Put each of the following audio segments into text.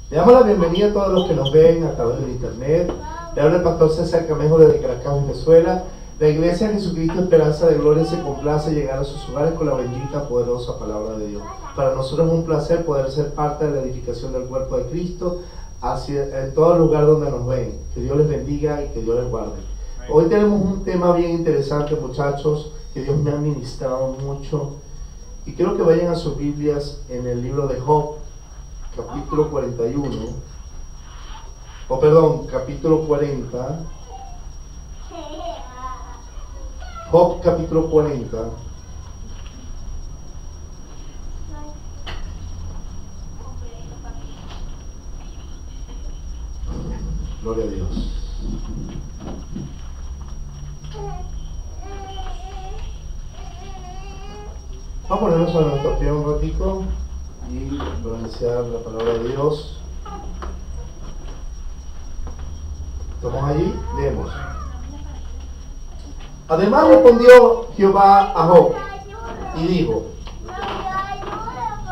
Le damos la bienvenida a todos los que nos ven a través del internet. Le habla el pastor César Camejo desde Caracas, Venezuela. La Iglesia de Jesucristo Esperanza de Gloria se complace llegar a sus hogares con la bendita, poderosa palabra de Dios. Para nosotros es un placer poder ser parte de la edificación del cuerpo de Cristo en todo lugar donde nos ven. Que Dios les bendiga y que Dios les guarde. Hoy tenemos un tema bien interesante, muchachos, que Dios me ha ministrado mucho. Y quiero que vayan a sus Biblias en el libro de Job, capítulo 41, capítulo 40, Job capítulo 40, gloria a Dios. Vamos a ponernos a nuestro pie un ratito y pronunciar la palabra de Dios. ¿Estamos allí? Leemos. Además respondió Jehová a Job y dijo: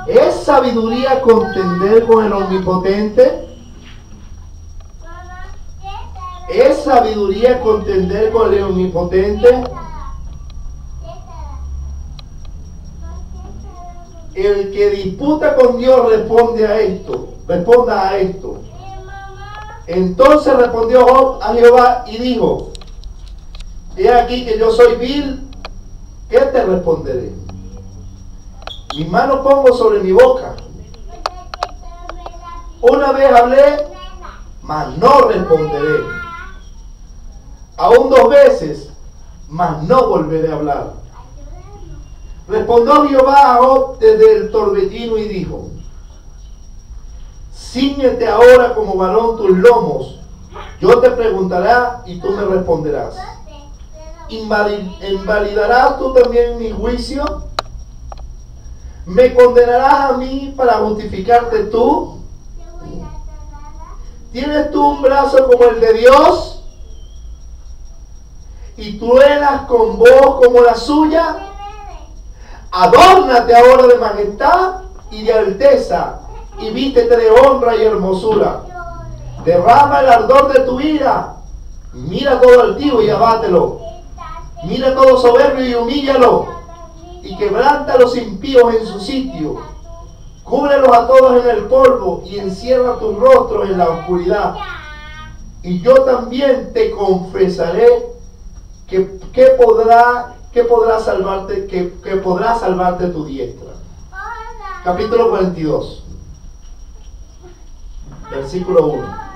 ¿es sabiduría contender con el Omnipotente? ¿Es sabiduría contender con el Omnipotente? El que disputa con Dios responda a esto. Entonces respondió Job a Jehová y dijo: he aquí que yo soy vil, ¿qué te responderé? Mi mano pongo sobre mi boca. Una vez hablé, mas no responderé. Aún 2 veces, mas no volveré a hablar. Respondió Jehová a Job desde el torbellino y dijo: cíñete ahora como varón tus lomos, yo te preguntaré y tú me responderás. ¿Invalidarás tú también mi juicio? ¿Me condenarás a mí para justificarte tú? ¿Tienes tú un brazo como el de Dios? ¿Y truenas con voz como la suya? Adórnate ahora de majestad y de alteza, y vístete de honra y hermosura. Derrama el ardor de tu ira, mira todo altivo y abátelo. Mira todo soberbio y humíllalo, y quebranta a los impíos en su sitio. Cúbrelos a todos en el polvo, y encierra tus rostros en la oscuridad. Y yo también te confesaré que podrá salvarte tu diestra. Capítulo 42, versículo 1.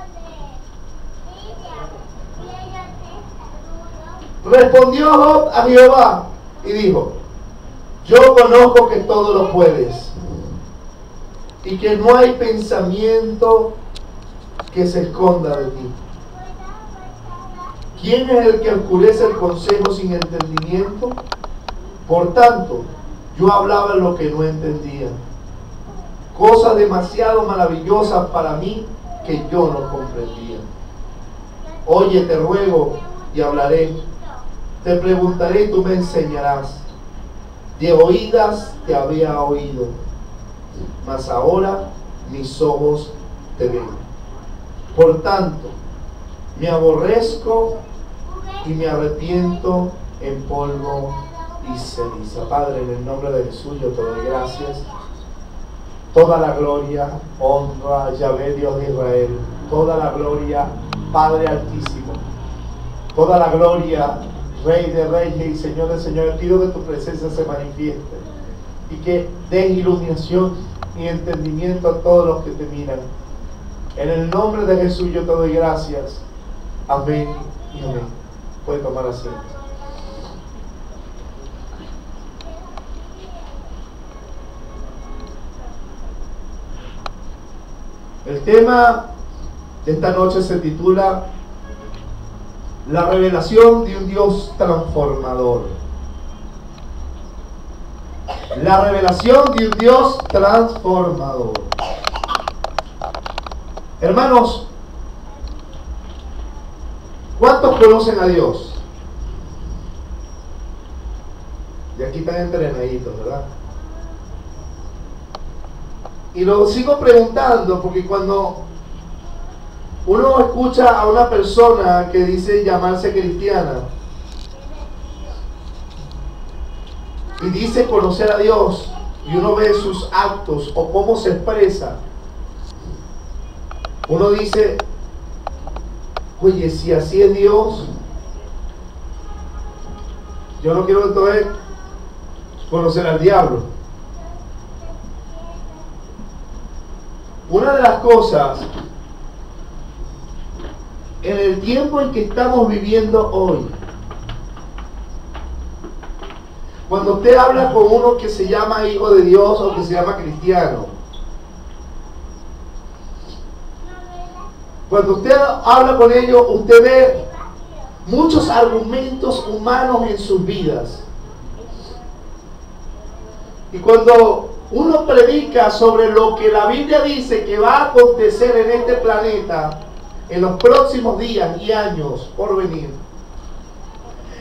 Respondió Job a Jehová y dijo: yo conozco que todo lo puedes y que no hay pensamiento que se esconda de ti. ¿Quién es el que oscurece el consejo sin entendimiento? Por tanto, yo hablaba lo que no entendía, cosas demasiado maravillosas para mí que yo no comprendía. Oye, te ruego y hablaré. Te preguntaré y tú me enseñarás. De oídas te había oído, mas ahora mis ojos te ven. Por tanto, me aborrezco y me arrepiento en polvo y ceniza. Padre, en el nombre de Jesús yo te doy gracias. Toda la gloria, honra, Yahvé, Dios de Israel. Toda la gloria, Padre Altísimo. Toda la gloria, Rey de Reyes y Señor de Señores. Pido que tu presencia se manifieste y que des iluminación y entendimiento a todos los que te miran. En el nombre de Jesús yo te doy gracias. Amén y amén. Puede tomar asiento. El tema de esta noche se titula la revelación de un Dios transformador. La revelación de un Dios transformador. Hermanos, ¿cuántos conocen a Dios? Y aquí están entrenaditos, ¿verdad? Y lo sigo preguntando porque cuando uno escucha a una persona que dice llamarse cristiana y dice conocer a Dios, y uno ve sus actos o cómo se expresa, uno dice, oye, si así es Dios, yo no quiero entonces conocer al diablo. Una de las cosas, en el tiempo en que estamos viviendo hoy, cuando usted habla con uno que se llama hijo de Dios o que se llama cristiano, cuando usted habla con ellos, usted ve muchos argumentos humanos en sus vidas. Y cuando uno predica sobre lo que la Biblia dice que va a acontecer en este planeta en los próximos días y años por venir,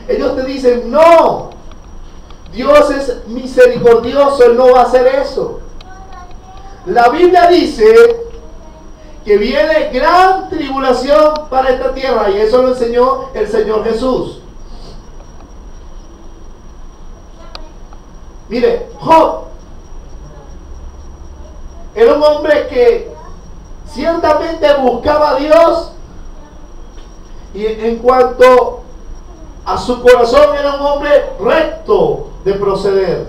ellos te dicen, no, Dios es misericordioso, Él no va a hacer eso. La Biblia dice que viene gran tribulación para esta tierra, y eso lo enseñó el Señor Jesús. Mire, Job era un hombre que ciertamente buscaba a Dios, y en cuanto a su corazón era un hombre recto de proceder.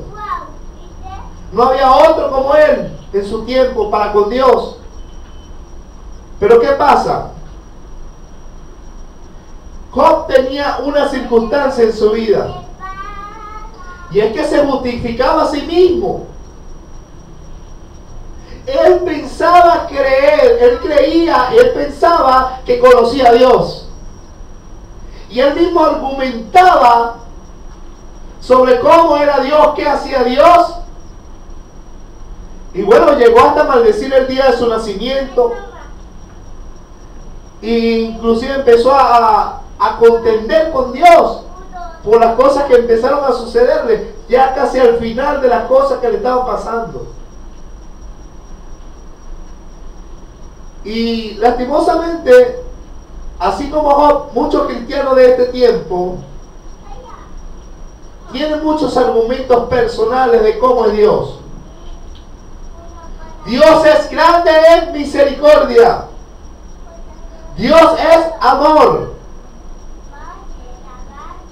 No había otro como él en su tiempo para con Dios. Pero ¿qué pasa? Job tenía una circunstancia en su vida, y es que se justificaba a sí mismo. Él pensaba creer, él pensaba que conocía a Dios. Y él mismo argumentaba sobre cómo era Dios, qué hacía Dios. Y bueno, llegó hasta maldecir el día de su nacimiento. E inclusive empezó a contender con Dios por las cosas que empezaron a sucederle, ya casi al final de las cosas que le estaban pasando. Y lastimosamente, así como Job, muchos cristianos de este tiempo tienen muchos argumentos personales de cómo es Dios. Dios es grande en misericordia. Dios es amor.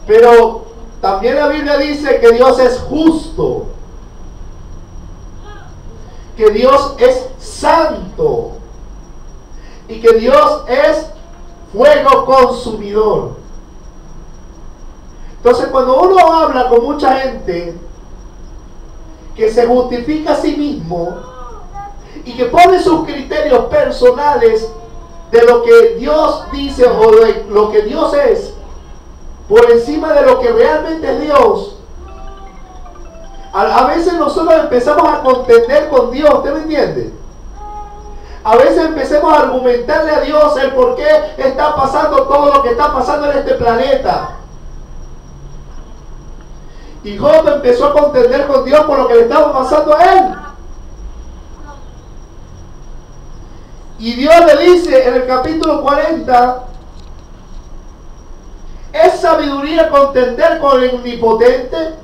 Pero también la Biblia dice que Dios es justo, que Dios es santo y que Dios es fuego consumidor. Entonces, cuando uno habla con mucha gente que se justifica a sí mismo y que pone sus criterios personales de lo que Dios dice o de lo que Dios es por encima de lo que realmente es Dios, a veces nosotros empezamos a contender con Dios. ¿Usted me entiende? A veces empecemos a argumentarle a Dios el por qué está pasando todo lo que está pasando en este planeta. Y Job empezó a contender con Dios por lo que le estaba pasando a él. Y Dios le dice en el capítulo 40, ¿es sabiduría contender con el omnipotente,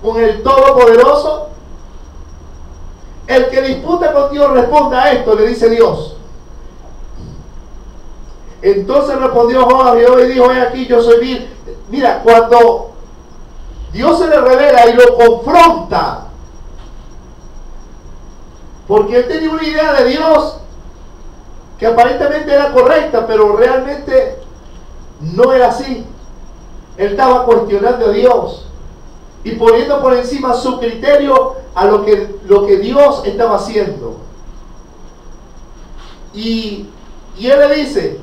con el todopoderoso? El que disputa con Dios responda a esto, le dice Dios. Entonces respondió Job a Jehová y dijo, he aquí, yo soy vil. Mira, cuando Dios se le revela y lo confronta, porque él tenía una idea de Dios que aparentemente era correcta, pero realmente no era así. Él estaba cuestionando a Dios y poniendo por encima su criterio a lo que Dios estaba haciendo. Y él le dice,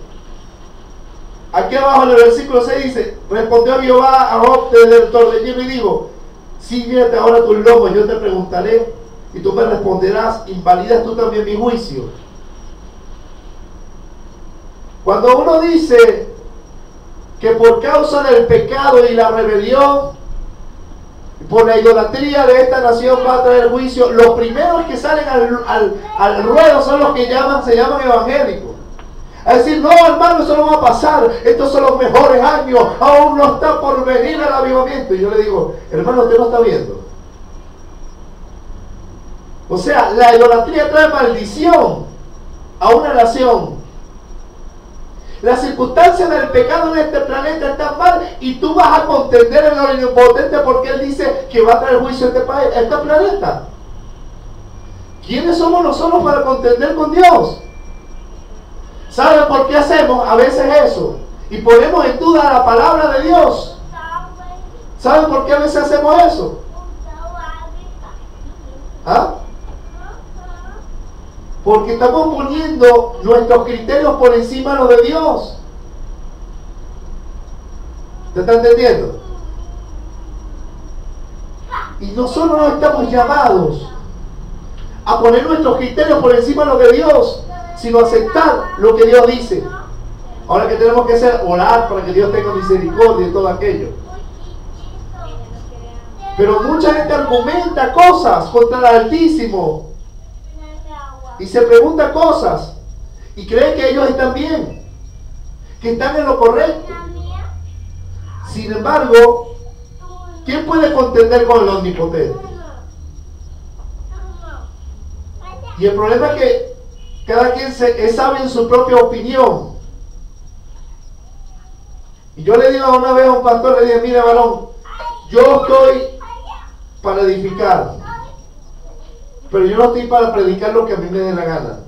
aquí abajo en el versículo 6 dice, respondió Jehová a Job desde el torbellino y dijo, síguete ahora tus lomos, yo te preguntaré y tú me responderás, invalidas tú también mi juicio. Cuando uno dice que por causa del pecado y la rebelión, por la idolatría de esta nación va a traer juicio, los primeros que salen al ruedo son los que se llaman evangélicos. A decir, no, hermano, eso no va a pasar. Estos son los mejores años. Aún no está por venir el avivamiento. Y yo le digo, hermano, usted no está viendo. O sea, la idolatría trae maldición a una nación. Las circunstancias del pecado en este planeta están mal y tú vas a contender en lo omnipotente porque Él dice que va a traer juicio a este planeta. ¿Quiénes somos nosotros para contender con Dios? ¿Saben por qué hacemos a veces eso? Y ponemos en duda la palabra de Dios. ¿Saben por qué a veces hacemos eso? ¿Ah? Porque estamos poniendo nuestros criterios por encima de los de Dios. ¿Te está entendiendo? Y nosotros no estamos llamados a poner nuestros criterios por encima de los de Dios, sino aceptar lo que Dios dice. Ahora que tenemos que hacer, orar para que Dios tenga misericordia y todo aquello. Pero mucha gente argumenta cosas contra el Altísimo y se pregunta cosas y cree que ellos están bien, que están en lo correcto. Sin embargo, ¿quién puede contender con el Omnipotente? Y el problema es que cada quien es sabio en su propia opinión. Y yo le digo una vez a un pastor, le dije, mira varón, yo estoy para edificar, pero yo no estoy para predicar lo que a mí me dé la gana.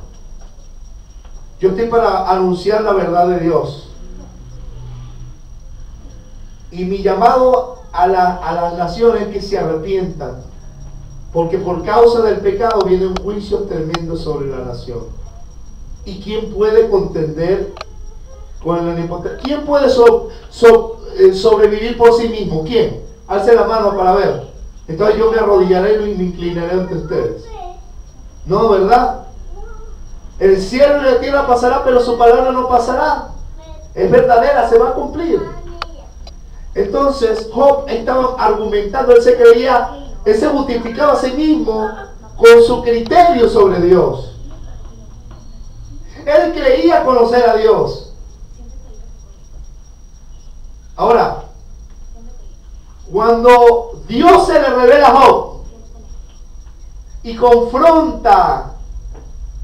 Yo estoy para anunciar la verdad de Dios. Y mi llamado a las naciones es que se arrepientan, porque por causa del pecado viene un juicio tremendo sobre la nación. ¿Y quién puede contender con el Omnipotente? ¿Quién puede sobrevivir por sí mismo? ¿Quién? Alce la mano para ver. Entonces yo me arrodillaré y me inclinaré ante ustedes. No, ¿verdad? El cielo y la tierra pasará, pero su palabra no pasará. Es verdadera, se va a cumplir. Entonces Job estaba argumentando, él se justificaba a sí mismo con su criterio sobre Dios. Él creía conocer a Dios. Ahora, cuando Dios se le revela a Job y confronta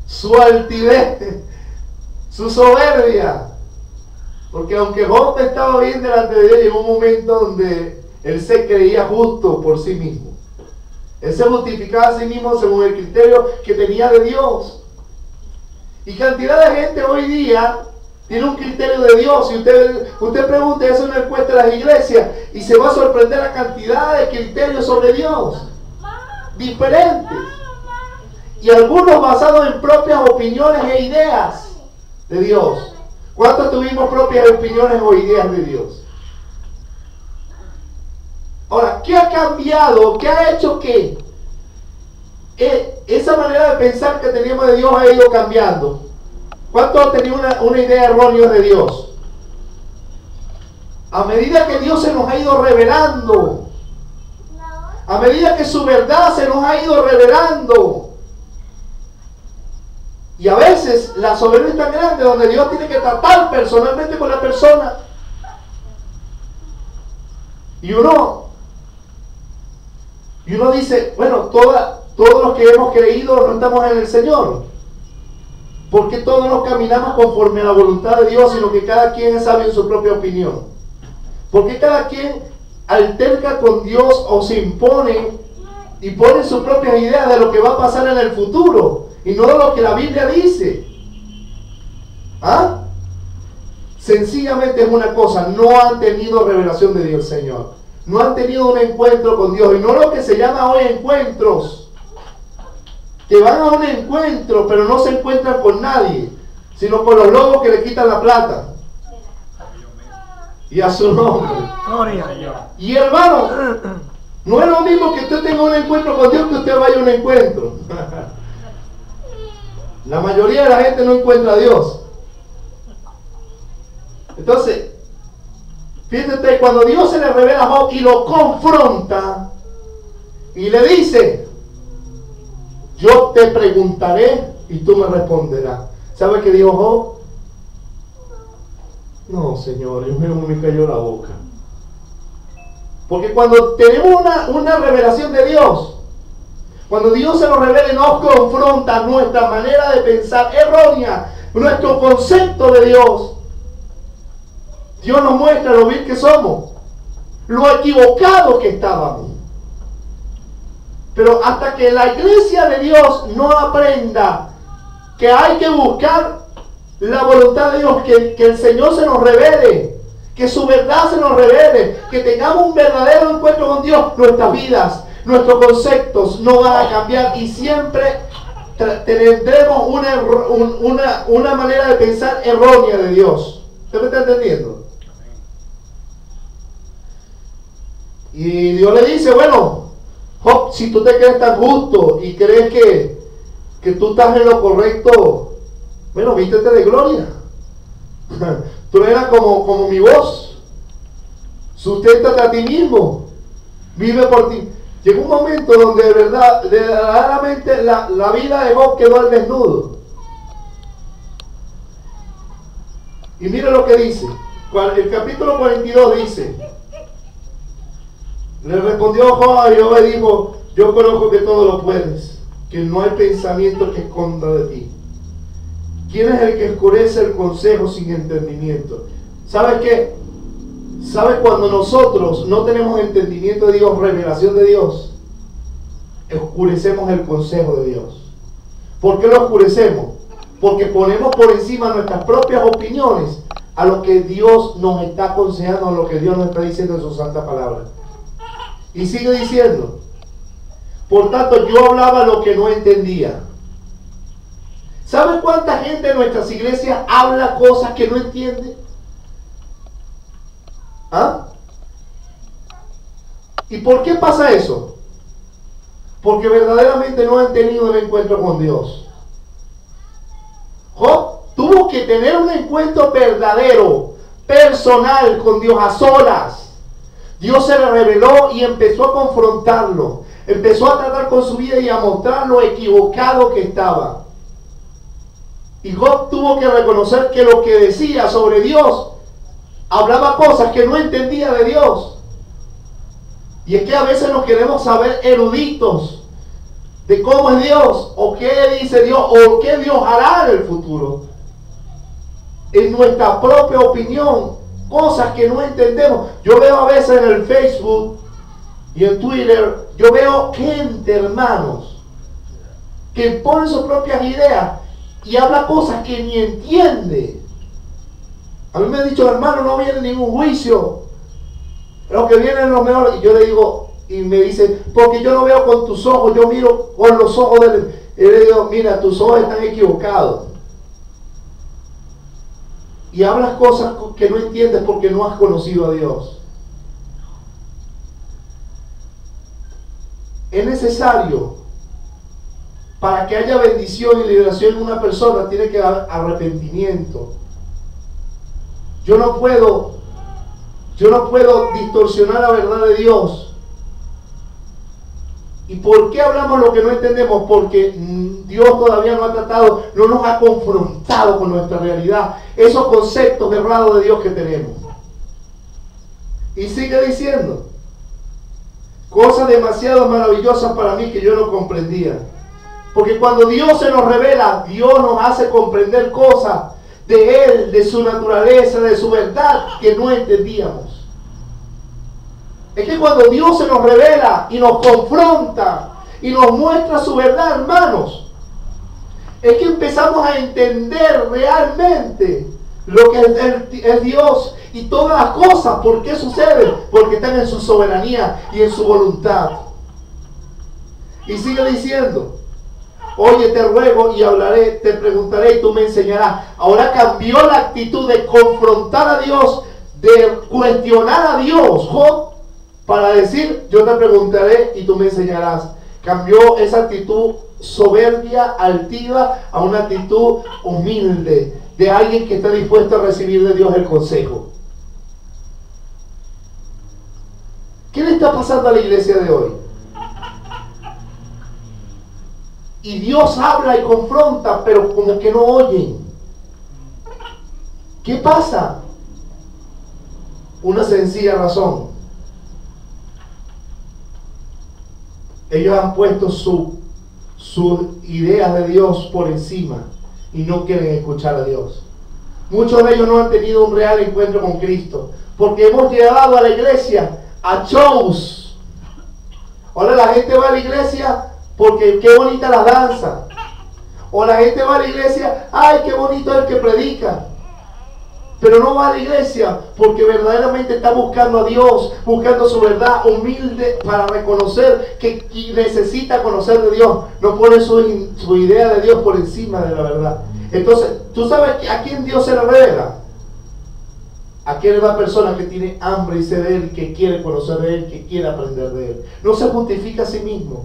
su altivez, su soberbia, porque aunque Job estaba bien delante de Dios, llegó un momento donde él se creía justo por sí mismo. Él se justificaba a sí mismo según el criterio que tenía de Dios. Y cantidad de gente hoy día tiene un criterio de Dios. Y usted pregunte eso en la encuesta de las iglesias y se va a sorprender la cantidad de criterios sobre Dios diferentes, y algunos basados en propias opiniones e ideas de Dios. ¿Cuántos tuvimos propias opiniones o ideas de Dios? Ahora, ¿qué ha cambiado? ¿Qué ha hecho que esa manera de pensar que teníamos de Dios ha ido cambiando? ¿Cuántos tenían una idea errónea de Dios? A medida que Dios se nos ha ido revelando, a medida que su verdad se nos ha ido revelando, y a veces la soberbia es tan grande donde Dios tiene que tratar personalmente con la persona, y uno dice, bueno, todos los que hemos creído no estamos en el Señor, porque todos nos caminamos conforme a la voluntad de Dios, sino que cada quien es sabio en su propia opinión. Porque cada quien alterca con Dios o se impone y pone sus propias ideas de lo que va a pasar en el futuro y no de lo que la Biblia dice. ¿Ah? Sencillamente es una cosa, no han tenido revelación de Dios, Señor. No han tenido un encuentro con Dios, y no lo que se llama hoy encuentros, que van a un encuentro pero no se encuentran con nadie, sino con los lobos que le quitan la plata. Y a su nombre. Y hermano, no es lo mismo que usted tenga un encuentro con Dios que usted vaya a un encuentro. La mayoría de la gente no encuentra a Dios. Entonces, fíjate, cuando Dios se le revela a Job y lo confronta y le dice, yo te preguntaré y tú me responderás. ¿Sabe qué dijo Job? No, Señor, Dios mío, me cayó la boca. Porque cuando tenemos una revelación de Dios, cuando Dios se nos revela y nos confronta nuestra manera de pensar errónea, nuestro concepto de Dios, Dios nos muestra lo vil que somos, lo equivocado que estábamos. Pero hasta que la iglesia de Dios no aprenda que hay que buscar la voluntad de Dios, que el Señor se nos revele, que su verdad se nos revele, que tengamos un verdadero encuentro con Dios, nuestras vidas, nuestros conceptos no van a cambiar y siempre tendremos una manera de pensar errónea de Dios. ¿Usted me está entendiendo? Y Dios le dice, bueno, Job, si tú te crees tan justo y crees que tú estás en lo correcto, bueno, vístete de gloria. Tú eras como mi voz. Susténtate a ti mismo. Vive por ti. Llegó un momento donde verdaderamente la vida de Job quedó al desnudo. Y mira lo que dice. El capítulo 42 dice: le respondió Job a Jehová y dijo: yo conozco que todo lo puedes, que no hay pensamiento que esconda de ti. ¿Quién es el que oscurece el consejo sin entendimiento? ¿Sabes qué? ¿Sabes cuando nosotros no tenemos entendimiento de Dios, revelación de Dios? Oscurecemos el consejo de Dios. ¿Por qué lo oscurecemos? Porque ponemos por encima nuestras propias opiniones a lo que Dios nos está aconsejando, a lo que Dios nos está diciendo en su santa palabra. Y sigue diciendo: por tanto yo hablaba lo que no entendía. ¿Saben cuánta gente en nuestras iglesias habla cosas que no entiende? ¿Ah? ¿Y por qué pasa eso? Porque verdaderamente no han tenido el encuentro con Dios. Job tuvo que tener un encuentro verdadero, personal con Dios, a solas. Dios se le reveló y empezó a confrontarlo. Empezó a tratar con su vida y a mostrar lo equivocado que estaba. Y Job tuvo que reconocer que lo que decía sobre Dios, hablaba cosas que no entendía de Dios. Y es que a veces nos queremos saber eruditos de cómo es Dios, o qué dice Dios, o qué Dios hará en el futuro. En nuestra propia opinión, cosas que no entendemos. Yo veo a veces en el Facebook y en Twitter, yo veo gente, hermanos, que ponen sus propias ideas y habla cosas que ni entiende. A mí me han dicho: hermano, no viene ningún juicio, lo que viene es lo mejor. Y yo le digo, y me dice: porque yo no veo con tus ojos, yo miro con los ojos del... Y le digo: mira, tus ojos están equivocados. Y hablas cosas que no entiendes porque no has conocido a Dios. Es necesario, para que haya bendición y liberación en una persona, tiene que haber arrepentimiento. Yo no puedo distorsionar la verdad de Dios. ¿Y por qué hablamos lo que no entendemos? Porque Dios todavía no ha tratado, no nos ha confrontado con nuestra realidad, esos conceptos errados de Dios que tenemos. Y sigue diciendo: cosas demasiado maravillosas para mí que yo no comprendía. Porque cuando Dios se nos revela, Dios nos hace comprender cosas de Él, de su naturaleza, de su verdad, que no entendíamos. Es que cuando Dios se nos revela y nos confronta y nos muestra su verdad, hermanos, es que empezamos a entender realmente lo que es Dios y todas las cosas. ¿Por qué suceden? Porque están en su soberanía y en su voluntad. Y sigue diciendo: oye, te ruego y hablaré, te preguntaré y tú me enseñarás. Ahora cambió la actitud de confrontar a Dios, de cuestionar a Dios, Job, para decir: yo te preguntaré y tú me enseñarás. Cambió esa actitud soberbia, altiva, a una actitud humilde, de alguien que está dispuesto a recibir de Dios el consejo. ¿Qué le está pasando a la iglesia de hoy? Y Dios habla y confronta, pero como que no oyen. ¿Qué pasa? Una sencilla razón. Ellos han puesto sus ideas de Dios por encima y no quieren escuchar a Dios. Muchos de ellos no han tenido un real encuentro con Cristo, porque hemos llevado a la iglesia a shows. Ahora la gente va a la iglesia porque qué bonita la danza. O la gente va a la iglesia, ay, qué bonito el que predica. Pero no va a la iglesia porque verdaderamente está buscando a Dios, buscando su verdad, humilde para reconocer que necesita conocer de Dios. No pone su idea de Dios por encima de la verdad. Entonces, ¿tú sabes a quién Dios se le revela? A aquella persona que tiene hambre y sed de Él, que quiere conocer de Él, que quiere aprender de Él. No se justifica a sí mismo.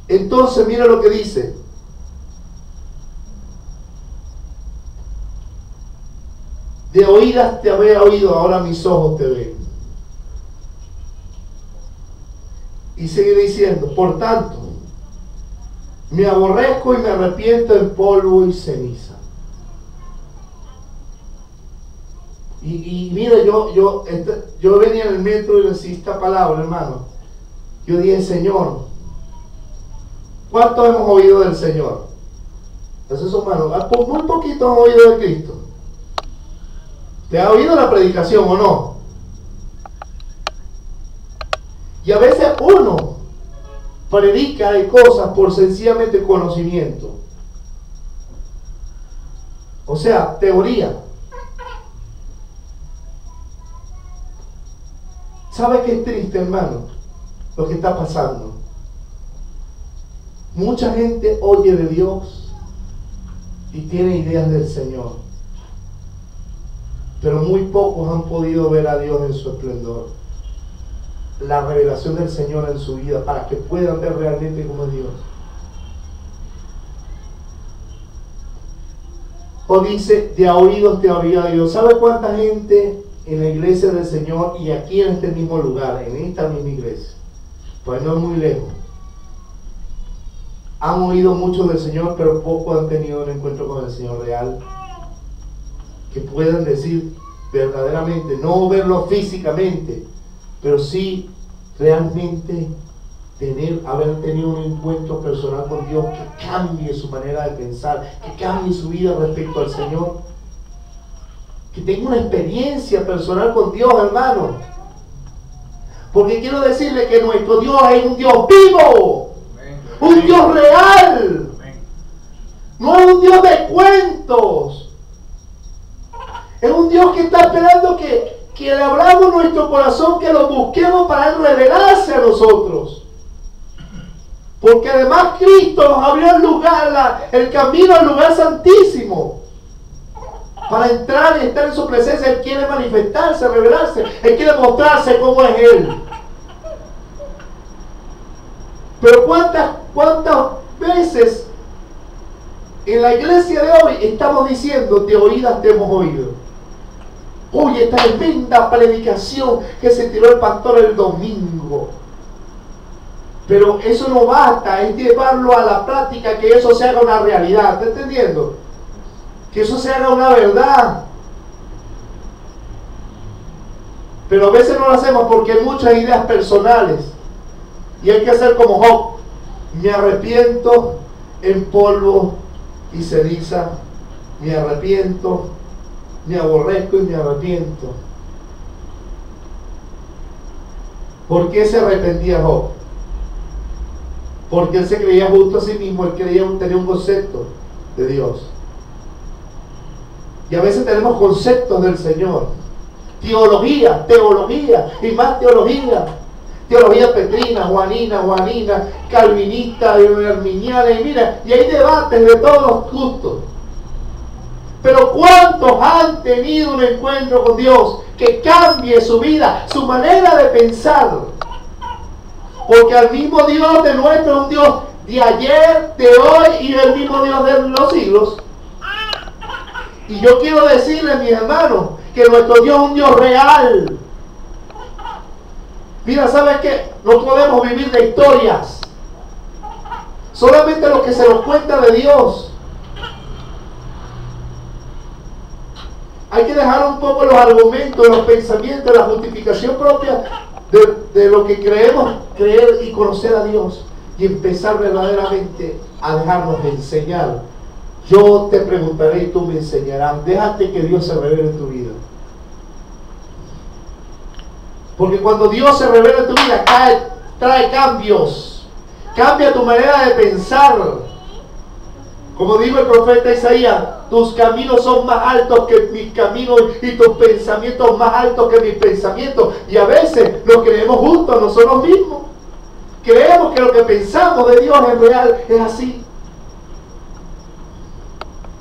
Entonces, mira lo que dice. De oídas te había oído, ahora mis ojos te ven. Y sigue diciendo, por tanto, me aborrezco y me arrepiento en polvo y ceniza. Y mira, yo venía en el metro y decía esta palabra, hermano. Yo dije, Señor, ¿cuántos hemos oído del Señor? Esos son manos. Muy poquitos han oído de Cristo. ¿Te ha oído la predicación o no? Y a veces uno predica de cosas por sencillamente conocimiento. O sea, teoría. ¿Sabe qué es triste, hermano? Lo que está pasando. Mucha gente oye de Dios y tiene ideas del Señor. Pero muy pocos han podido ver a Dios en su esplendor. La revelación del Señor en su vida para que puedan ver realmente cómo es Dios. O dice, de a oídos te había oído. ¿Sabe cuánta gente en la iglesia del Señor y aquí en este mismo lugar, en esta misma iglesia, pues no es muy lejos, han oído mucho del Señor, pero poco han tenido un encuentro con el Señor real? Que puedan decir verdaderamente, no verlo físicamente, pero sí realmente haber tenido un encuentro personal con Dios que cambie su manera de pensar, que cambie su vida respecto al Señor, que tenga una experiencia personal con Dios, hermano. Porque quiero decirle que nuestro Dios es un Dios vivo, un Dios real, no es un Dios de cuentos. Es un Dios que está esperando que le abramos nuestro corazón, que lo busquemos para Él revelarse a nosotros. Porque además Cristo nos abrió el lugar, el camino al lugar santísimo. Para entrar y estar en su presencia. Él quiere manifestarse, revelarse. Él quiere mostrarse cómo es Él. Pero ¿cuántas veces en la iglesia de hoy estamos diciendo, de oídas te hemos oído? Oye, tremenda predicación que se tiró el pastor el domingo. Pero eso no basta, es llevarlo a la práctica, que eso se haga una realidad. ¿Está entendiendo? Que eso se haga una verdad. Pero a veces no lo hacemos porque hay muchas ideas personales. Y hay que hacer como Job. Me arrepiento en polvo y ceniza. Me arrepiento. Me aborrezco y me arrepiento. ¿Por qué se arrepentía Job? Porque él se creía justo a sí mismo. Él tenía un concepto de Dios. Y a veces tenemos conceptos del Señor. Teología y más teología. Teología petrina, juanina, calvinista, arminiana, y mira, y hay debates de todos los gustos. Pero ¿cuántos han tenido un encuentro con Dios que cambie su vida, su manera de pensar? Porque el mismo Dios de nuestro es un Dios de ayer, de hoy y el mismo Dios de los siglos. Y yo quiero decirles, mis hermanos, que nuestro Dios es un Dios real. Mira, ¿sabes qué? No podemos vivir de historias. Solamente lo que se nos cuenta de Dios. Hay que dejar un poco los argumentos, los pensamientos, la justificación propia de lo que creemos, creer y conocer a Dios, y empezar verdaderamente a dejarnos enseñar. Yo te preguntaré y tú me enseñarás. Déjate que Dios se revele en tu vida. Porque cuando Dios se revela en tu vida, trae cambios. Cambia tu manera de pensar. Como dijo el profeta Isaías, tus caminos son más altos que mis caminos y tus pensamientos más altos que mis pensamientos. Y a veces nos creemos justos a nosotros mismos. Creemos que lo que pensamos de Dios es real, es así.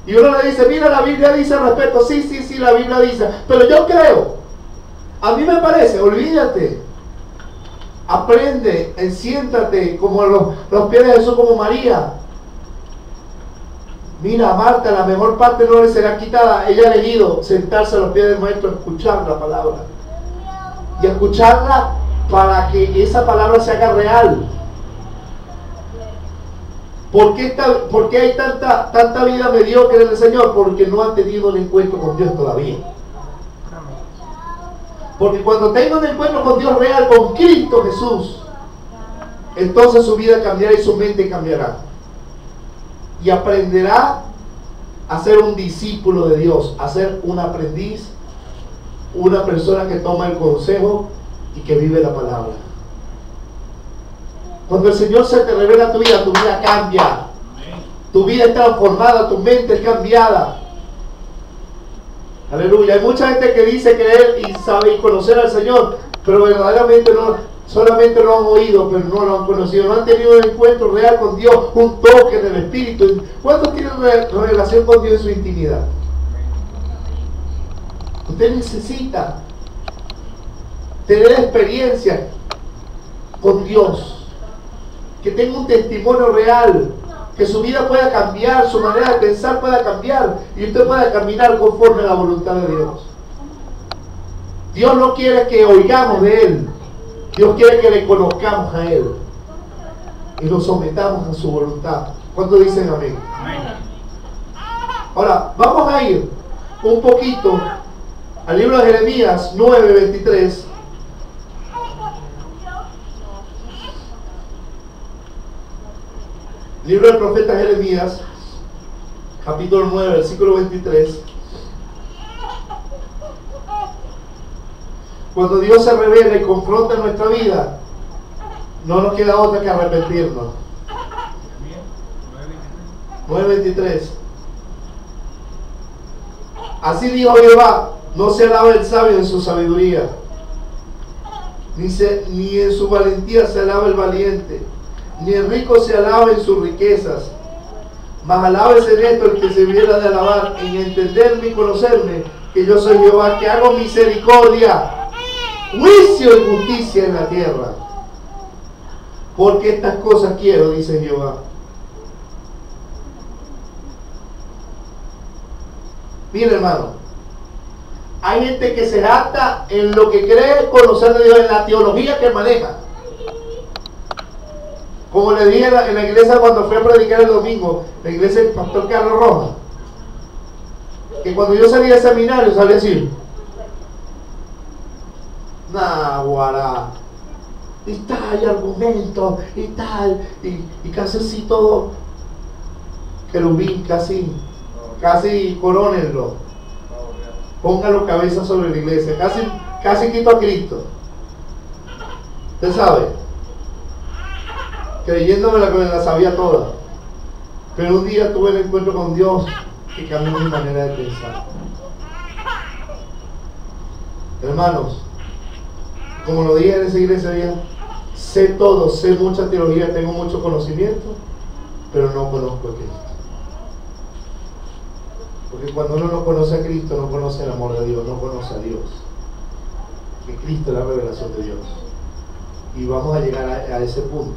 Y uno le dice, mira, la Biblia dice al respecto. Sí, la Biblia dice. Pero yo creo. A mí me parece, olvídate. Aprende, siéntate como los pies de Jesús, como María. Mira, a Marta la mejor parte no le será quitada. Ella ha elegido sentarse a los pies del maestro, escuchar la palabra. Y escucharla para que esa palabra se haga real. ¿Por qué hay tanta vida mediocre en el Señor? Porque no han tenido un encuentro con Dios todavía. Porque cuando tengan un encuentro con Dios real, con Cristo Jesús, entonces su vida cambiará y su mente cambiará. Y aprenderá a ser un discípulo de Dios, a ser un aprendiz, una persona que toma el consejo y que vive la palabra. Cuando el Señor se te revela tu vida cambia. Tu vida es transformada, tu mente es cambiada. Aleluya. Hay mucha gente que dice creer y sabe y conocer al Señor, pero verdaderamente solamente lo han oído, pero no lo han conocido. No han tenido un encuentro real con Dios, un toque del Espíritu. ¿Cuántos tienen relación con Dios en su intimidad? Usted necesita tener experiencia con Dios, que tenga un testimonio real, que su vida pueda cambiar, su manera de pensar pueda cambiar y usted pueda caminar conforme a la voluntad de Dios. Dios no quiere que oigamos de Él, Dios quiere que le conozcamos a Él y nos sometamos a su voluntad. ¿Cuántos dicen amén? Ahora, vamos a ir un poquito al libro de Jeremías 9:23. Libro del profeta Jeremías, capítulo 9, versículo 23. Cuando Dios se revela y confronta nuestra vida, no nos queda otra que arrepentirnos. 9:23. Así dijo Jehová, no se alaba el sabio en su sabiduría, ni en su valentía se alaba el valiente, ni el rico se alaba en sus riquezas, mas alábese en esto el que se hubiera de alabar, en entenderme y conocerme, que yo soy Jehová, que hago misericordia, juicio y justicia en la tierra. Porque estas cosas quiero, dice Jehová. Mira, hermano, hay gente que se jacta en lo que cree conocer de Dios, en la teología que maneja. Como le dije en la iglesia cuando fui a predicar el domingo, la iglesia del pastor Carlos Rojas, que cuando yo salía del seminario salía así, guará, y tal, y argumentos, y tal, y casi así todo, querubín, casi corónenlo, póngalo cabeza sobre la iglesia, casi quito a Cristo. Usted sabe, creyéndome la que me la sabía toda. Pero un día tuve el encuentro con Dios que cambió mi manera de pensar. Hermanos, como lo dije en esa iglesia, sé todo, sé mucha teología, tengo mucho conocimiento, pero no conozco a Cristo. Porque cuando uno no conoce a Cristo, no conoce el amor de Dios, no conoce a Dios. Que Cristo es la revelación de Dios. Y vamos a llegar a ese punto.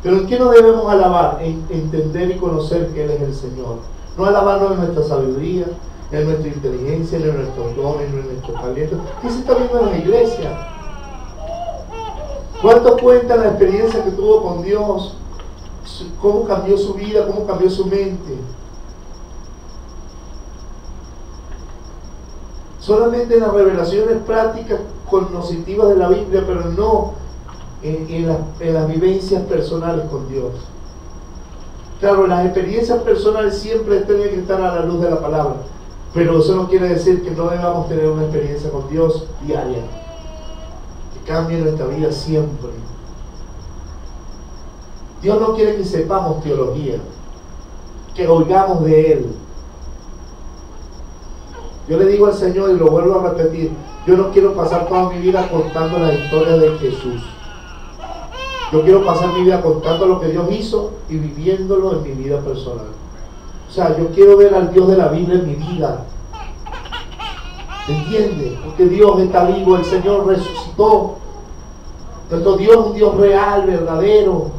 Pero ¿en qué nos debemos alabar? En entender y conocer que Él es el Señor. No alabarnos en nuestra sabiduría, en nuestra inteligencia, en nuestros dones, en nuestros talentos. ¿Qué se está viendo en la iglesia? ¿Cuánto cuenta la experiencia que tuvo con Dios? ¿Cómo cambió su vida? ¿Cómo cambió su mente? solamente en las revelaciones prácticas cognitivas de la Biblia, pero no en las vivencias personales con Dios. Claro, las experiencias personales siempre tienen que estar a la luz de la palabra, pero eso no quiere decir que no debamos tener una experiencia con Dios diaria, que cambie nuestra vida siempre. Dios no quiere que sepamos teología, que oigamos de Él. Yo le digo al Señor, y lo vuelvo a repetir, yo no quiero pasar toda mi vida contando las historias de Jesús. Yo quiero pasar mi vida contando lo que Dios hizo y viviéndolo en mi vida personal. O sea, yo quiero ver al Dios de la Biblia en mi vida. ¿Entiendes? Porque Dios está vivo, el Señor resucitó. Nuestro Dios es un Dios real, verdadero,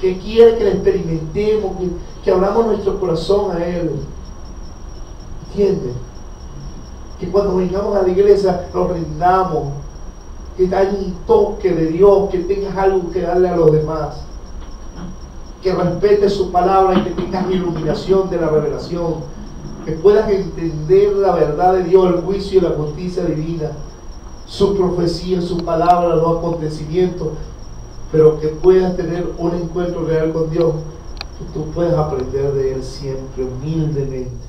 que quiere que le experimentemos, que abramos nuestro corazón a Él. ¿Entiendes? Que cuando vengamos a la iglesia nos rindamos, que haya un toque de Dios, que tengas algo que darle a los demás, que respetes su palabra y que tengas iluminación de la revelación, que puedas entender la verdad de Dios, el juicio y la justicia divina, su profecía, su palabra, los acontecimientos, pero que puedas tener un encuentro real con Dios, que tú puedas aprender de Él siempre, humildemente.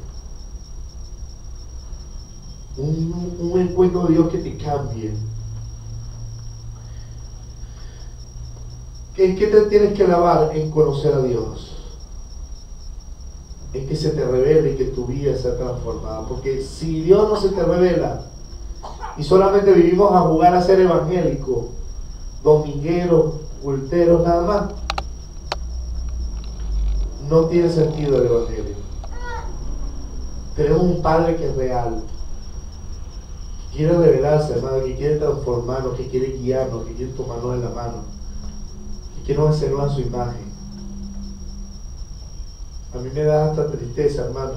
Un encuentro de Dios que te cambie. ¿En qué te tienes que lavar? En conocer a Dios. En que se te revele y que tu vida sea transformada. Porque si Dios no se te revela y solamente vivimos a jugar a ser evangélicos, domingueros, culteros, nada más, no tiene sentido el evangelio. Tenemos un Padre que es real, que quiere revelarse, hermano, que quiere transformarnos, que quiere guiarnos, que quiere tomarnos en la mano, que nos enseñó a su imagen. A mí me da hasta tristeza, hermano,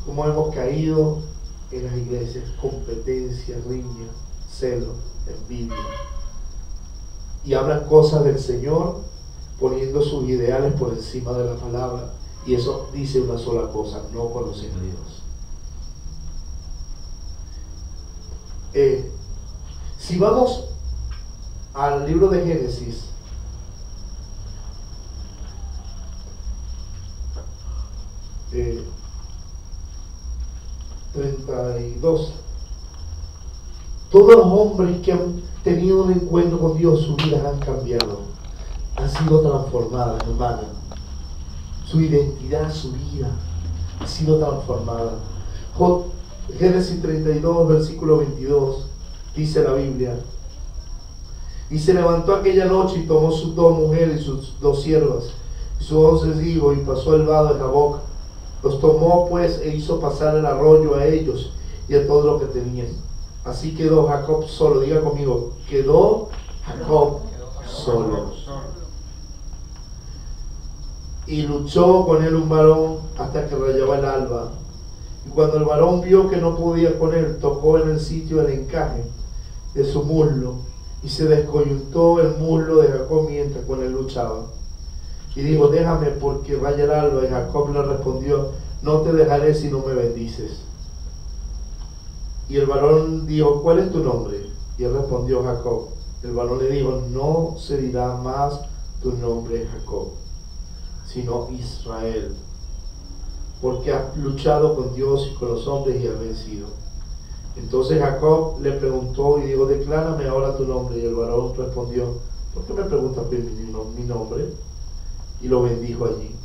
cómo hemos caído en las iglesias: competencia, riña, celo, envidia, y hablan cosas del Señor poniendo sus ideales por encima de la palabra, y eso dice una sola cosa: no conocen a Dios. Si vamos al libro de Génesis, eh, 32, todos los hombres que han tenido un encuentro con Dios, sus vidas han cambiado, han sido transformadas, hermana. Su identidad, su vida ha sido transformada. Génesis 32, versículo 22, dice la Biblia: y se levantó aquella noche y tomó sus 2 mujeres y sus 2 siervas y sus 11 hijos y pasó el vado de Jaboc. Los tomó pues e hizo pasar el arroyo a ellos y a todo lo que tenían. Así quedó Jacob solo. Diga conmigo: quedó Jacob solo. Y luchó con él un varón hasta que rayaba el alba. Y cuando el varón vio que no podía con él, tocó en el sitio del encaje de su muslo, y se descoyuntó el muslo de Jacob mientras con él luchaba. Y dijo: déjame, porque raya el alba. Y Jacob le respondió: no te dejaré si no me bendices. Y el varón dijo: ¿cuál es tu nombre? Y él respondió: Jacob. El varón le dijo: no se dirá más tu nombre Jacob, sino Israel, porque has luchado con Dios y con los hombres y has vencido. Entonces Jacob le preguntó y dijo: declárame ahora tu nombre. Y el varón respondió: ¿por qué me preguntas mi nombre? Y lo bendijo allí.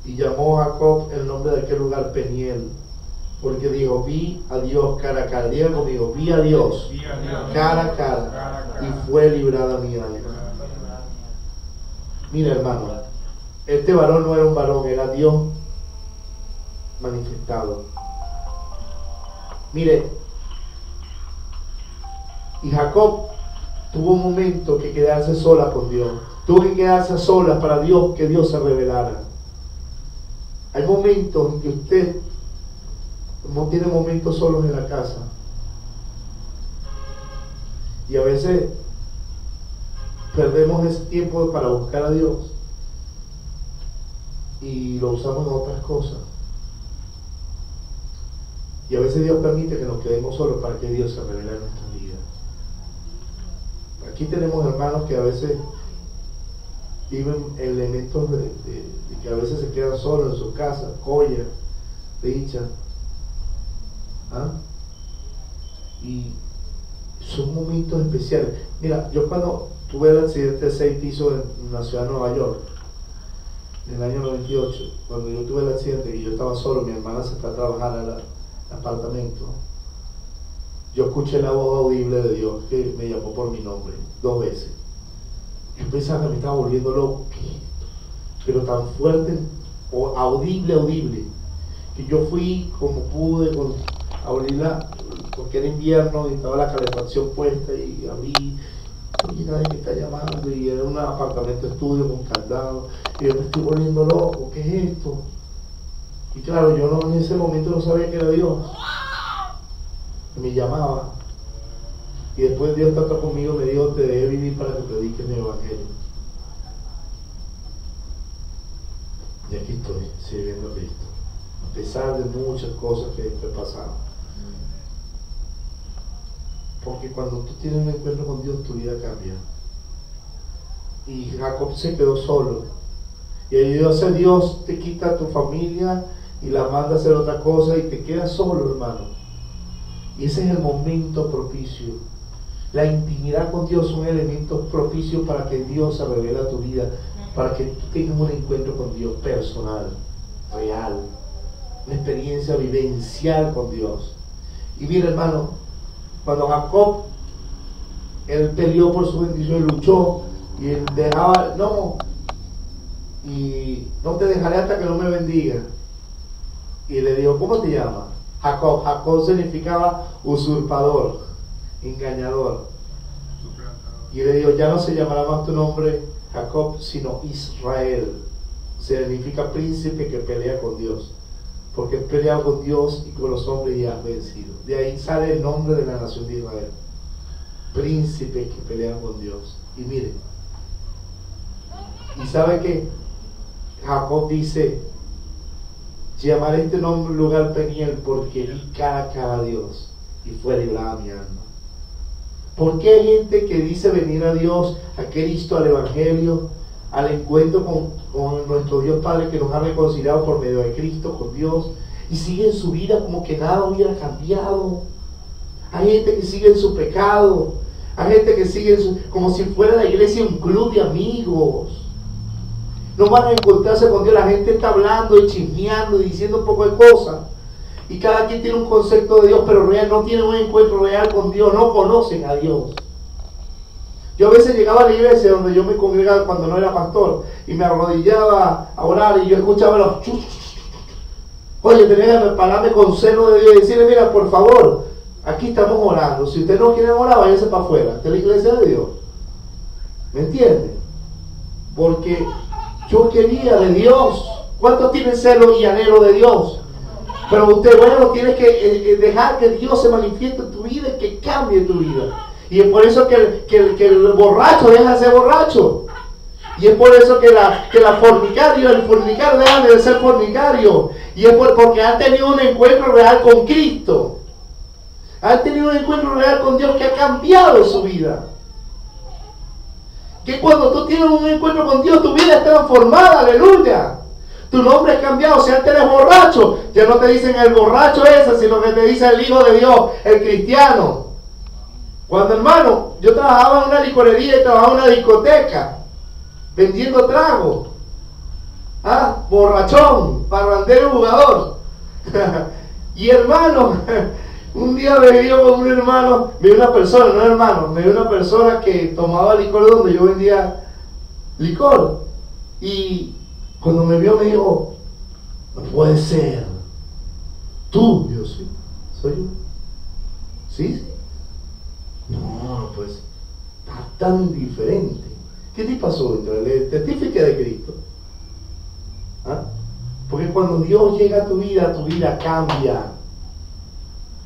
Y llamó Jacob el nombre de aquel lugar Peniel, porque dijo: vi a Dios cara a cara. Diga conmigo: vi a Dios cara a cara, y fue librada mi alma. Mira, hermano, este varón no era un varón, era Dios manifestado. Mire, y Jacob tuvo un momento que quedarse sola con Dios. Tuvo que quedarse sola para Dios, que Dios se revelara. Hay momentos en que usted no tiene momentos solos en la casa. Y a veces perdemos ese tiempo para buscar a Dios y lo usamos en otras cosas. Y a veces Dios permite que nos quedemos solos para que Dios se revele en nuestra vida. Aquí tenemos hermanos que a veces viven elementos de que a veces se quedan solos en su casa, joya, dicha. ¿Ah? Y son momentos especiales. Mira, yo cuando tuve el accidente de 6 pisos en la ciudad de Nueva York, en el año 98, cuando yo tuve el accidente y yo estaba solo, mi hermana se fue a trabajar al apartamento, yo escuché la voz audible de Dios que me llamó por mi nombre 2 veces. Yo pensaba que me estaba volviendo loco, pero tan fuerte, o audible, que yo fui como pude a abrirla, porque era invierno y estaba la calefacción puesta, y abrí, y nadie me está llamando, y era un apartamento estudio con candado, y yo me estoy volviendo loco, ¿qué es esto? Y claro, yo no, en ese momento no sabía que era Dios, que me llamaba. Y después Dios trató conmigo, me dijo, te dejé vivir para que prediques mi evangelio. Y aquí estoy, sirviendo a Cristo, a pesar de muchas cosas que he pasado. Porque cuando tú tienes un encuentro con Dios, tu vida cambia. Y Jacob se quedó solo. Y Dios te quita a tu familia y la manda a hacer otra cosa y te quedas solo, hermano. Y ese es el momento propicio. La intimidad con Dios son elementos propicios para que Dios se revele a tu vida, para que tú tengas un encuentro con Dios personal, real, una experiencia vivencial con Dios. Y mira, hermano, cuando Jacob, él peleó por su bendición y luchó, y él dejaba, y no te dejaré hasta que no me bendiga. Y le dijo, ¿cómo te llamas? Jacob. Jacob significaba usurpador, engañador. Y le dijo, ya no se llamará más tu nombre Jacob, sino Israel. Significa príncipe que pelea con Dios, porque has peleado con Dios y con los hombres y has vencido. De ahí sale el nombre de la nación de Israel, príncipe que pelea con Dios. Y miren, y sabe que Jacob dice, llamaré este nombre lugar Peniel, porque vi cara a cara a Dios y fue librada mi alma. ¿Por qué hay gente que dice venir a Dios, a Cristo, al Evangelio, al encuentro con nuestro Dios Padre que nos ha reconciliado por medio de Cristo con Dios, y siguen su vida como que nada hubiera cambiado? Hay gente que sigue en su pecado, hay gente que sigue como si fuera la iglesia un club de amigos. No van a encontrarse con Dios, la gente está hablando y chismeando y diciendo un poco de cosas, y cada quien tiene un concepto de Dios, pero real, no tiene un encuentro real con Dios, no conocen a Dios. Yo a veces llegaba a la iglesia donde yo me congregaba cuando no era pastor, y me arrodillaba a orar, y yo escuchaba los chus. Oye, tenía que pararme con celo de Dios y decirle, mira, por favor, aquí estamos orando, si ustedes no quieren orar, váyanse para afuera, esta es la iglesia de Dios. ¿Me entienden? Porque yo quería de Dios. ¿Cuántos tienen celo y anhelo de Dios? Pero usted, bueno, tienes que dejar que Dios se manifieste en tu vida y que cambie tu vida. Y es por eso que el borracho deja de ser borracho. Y es por eso que el fornicario deja de ser fornicario. Y es porque han tenido un encuentro real con Cristo. Han tenido un encuentro real con Dios que ha cambiado su vida. Que cuando tú tienes un encuentro con Dios, tu vida es transformada, aleluya. Tu nombre es cambiado. Si antes eres borracho, ya no te dicen el borracho ese, sino que te dicen el hijo de Dios, el cristiano. Cuando, hermano, yo trabajaba en una licorería y trabajaba en una discoteca, vendiendo tragos. Borrachón, parrandero, jugador. Y hermano, un día me vio con un hermano, me vio una persona, no hermano, me vio una persona que tomaba licor donde yo vendía licor. Y cuando me vio me dijo, no puede ser. ¿Tú? Yo, sí, soy yo. ¿Sí? No, pues, está tan diferente. ¿Qué te pasó? El testifique de Cristo. Porque cuando Dios llega a tu vida cambia.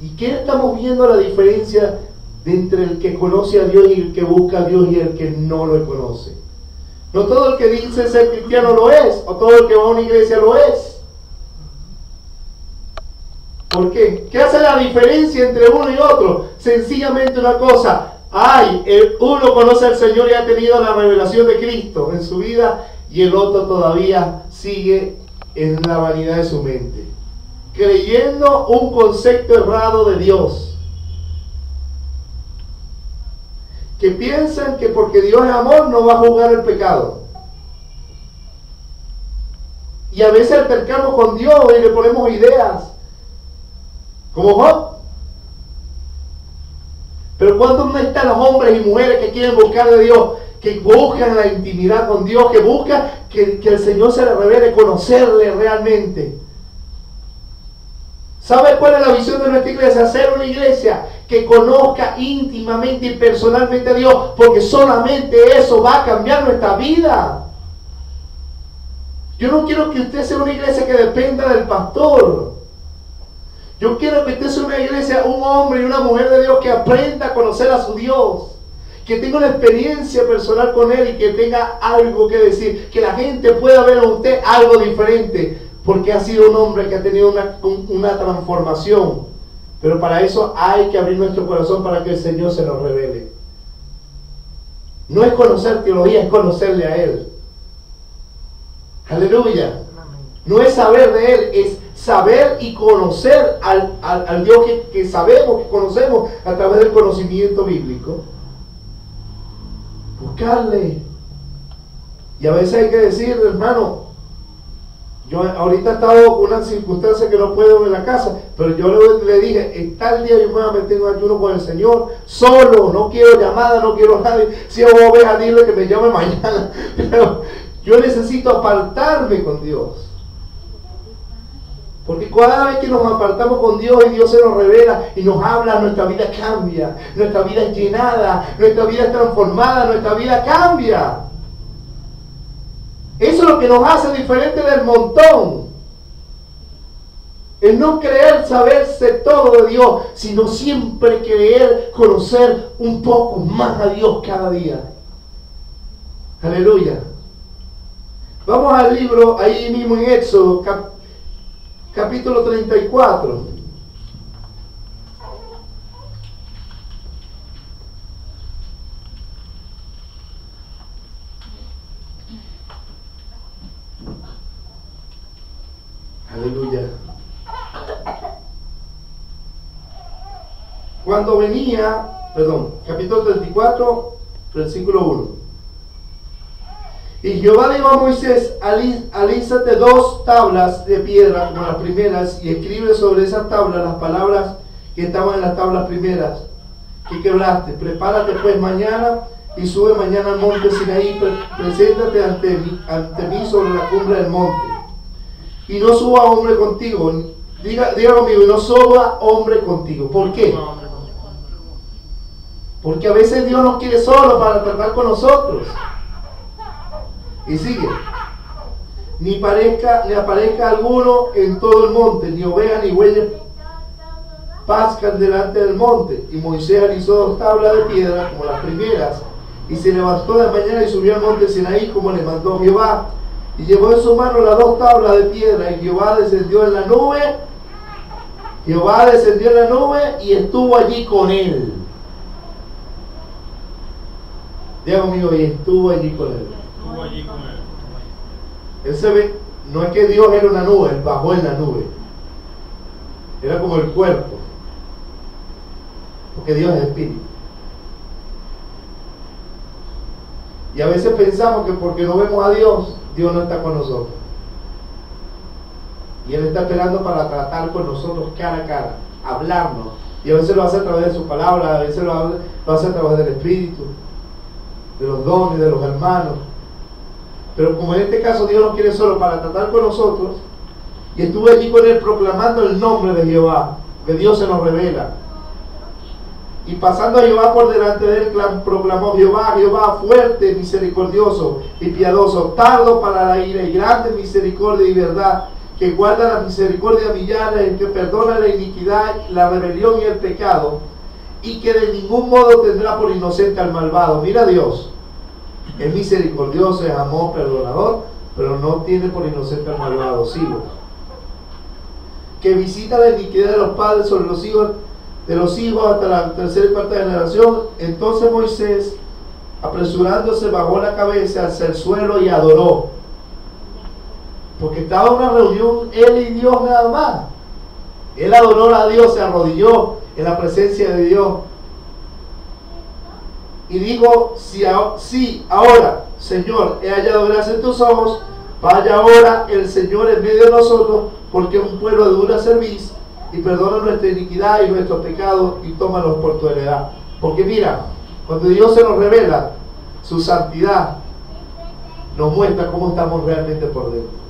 ¿Y qué estamos viendo la diferencia entre el que conoce a Dios y el que busca a Dios y el que no lo conoce? No todo el que dice ser cristiano lo es, o todo el que va a una iglesia lo es. ¿Por qué? ¿Qué hace la diferencia entre uno y otro? Sencillamente una cosa. Uno conoce al Señor y ha tenido la revelación de Cristo en su vida, y el otro todavía sigue en la vanidad de su mente, creyendo un concepto errado de Dios, que piensan que porque Dios es amor no va a juzgar el pecado. Y a veces altercamos con Dios y le ponemos ideas como Job. Pero cuando no están los hombres y mujeres que quieren buscar de Dios, que buscan la intimidad con Dios, que buscan que el Señor se les revele, conocerle realmente. ¿Sabe cuál es la visión de nuestra iglesia? Hacer una iglesia que conozca íntimamente y personalmente a Dios, porque solamente eso va a cambiar nuestra vida. Yo no quiero que usted sea una iglesia que dependa del pastor. Yo quiero que usted sea una iglesia, un hombre y una mujer de Dios que aprenda a conocer a su Dios, que tenga una experiencia personal con Él y que tenga algo que decir, que la gente pueda ver en usted algo diferente, porque ha sido un hombre que ha tenido una transformación. Pero para eso hay que abrir nuestro corazón para que el Señor se nos revele. No es conocer teología, es conocerle a Él. Aleluya. No es saber de Él, es saber y conocer al Dios que sabemos, que conocemos a través del conocimiento bíblico. Buscarle. Y a veces hay que decir, hermano, yo ahorita he estado con una circunstancia que no puedo en la casa, pero yo le dije, tal día yo me voy a meter en un ayuno con el Señor, solo, no quiero llamada, no quiero nadie. Si vos ves a dile que me llame mañana, pero yo necesito apartarme con Dios. Porque cada vez que nos apartamos con Dios y Dios se nos revela y nos habla, nuestra vida cambia, nuestra vida es llenada, nuestra vida es transformada, nuestra vida cambia. Eso es lo que nos hace diferente del montón. El no creer saberse todo de Dios, sino siempre querer conocer un poco más a Dios cada día. Aleluya. Vamos al libro ahí mismo en Éxodo, capítulo 34. Aleluya. Cuando capítulo 34, versículo 1. Y Jehová dijo a Moisés, alízate 2 tablas de piedra como las primeras, y escribe sobre esas tablas las palabras que estaban en las tablas primeras que quebraste. Prepárate pues mañana y sube mañana al monte Sinaí, preséntate ante mí sobre la cumbre del monte. Y no suba hombre contigo, diga conmigo, y no suba hombre contigo. ¿Por qué? Porque a veces Dios nos quiere solo para tratar con nosotros. Y sigue, ni aparezca alguno en todo el monte, ni oveja ni bueyes pascan delante del monte. Y Moisés alisó 2 tablas de piedra como las primeras, y se levantó de mañana y subió al monte Sinaí como le mandó Jehová, y llevó en su mano las 2 tablas de piedra, y Jehová descendió en la nube y estuvo allí con él. Diga conmigo, y estuvo allí con él. Él se ve, no es que Dios era una nube, él bajó en la nube. Era como el cuerpo. Porque Dios es espíritu. Y a veces pensamos que porque no vemos a Dios, Dios no está con nosotros. Y Él está esperando para tratar con nosotros cara a cara, hablarnos. Y a veces lo hace a través de su palabra, a veces lo hace a través del Espíritu, de los dones, de los hermanos. Pero como en este caso Dios nos quiere solo para tratar con nosotros, y estuve allí con él proclamando el nombre de Jehová, que Dios se nos revela. Y pasando a Jehová por delante de él, proclamó: Jehová, Jehová, fuerte, misericordioso y piadoso, tardo para la ira y grande misericordia y verdad, que guarda la misericordia a millares, que perdona la iniquidad, la rebelión y el pecado, y que de ningún modo tendrá por inocente al malvado. Mira, Dios es misericordioso, es amor, perdonador, pero no tiene por inocente al malvado. Sigo. que visita la iniquidad de los padres sobre los hijos hasta la tercera y cuarta generación. Entonces Moisés, apresurándose, bajó la cabeza hacia el suelo y adoró, porque estaba en una reunión él y Dios nada más. Él adoró a Dios, se arrodilló en la presencia de Dios y dijo: sí, ahora, Señor, he hallado gracia en tus ojos. Vaya ahora el Señor en medio de nosotros, porque es un pueblo de dura cerviz, y perdona nuestra iniquidad y nuestros pecados, y tómalos por tu heredad. Porque mira, cuando Dios se nos revela su santidad, nos muestra cómo estamos realmente por dentro.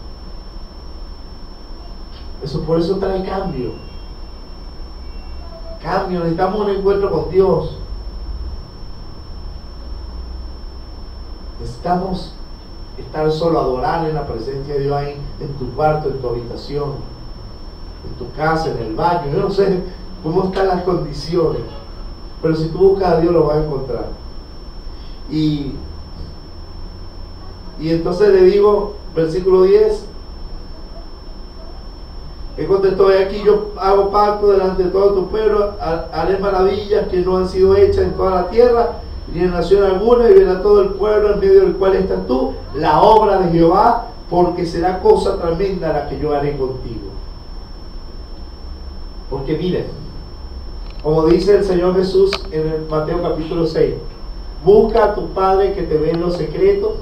Por eso trae cambio. Necesitamos un encuentro con Dios. Necesitamos estar solo, adorar en la presencia de Dios ahí, en tu cuarto, en tu habitación, en tu casa, en el baño. Yo no sé cómo están las condiciones, pero si tú buscas a Dios lo vas a encontrar. Y entonces le digo, versículo 10, Él contestó: he aquí yo hago pacto delante de todo tu pueblo, haré maravillas que no han sido hechas en toda la tierra, ni en nación alguna, y verá todo el pueblo en medio del cual estás tú, la obra de Jehová, porque será cosa tremenda la que yo haré contigo. Porque miren, como dice el Señor Jesús en el Mateo capítulo 6, busca a tu Padre que te ve en los secretos,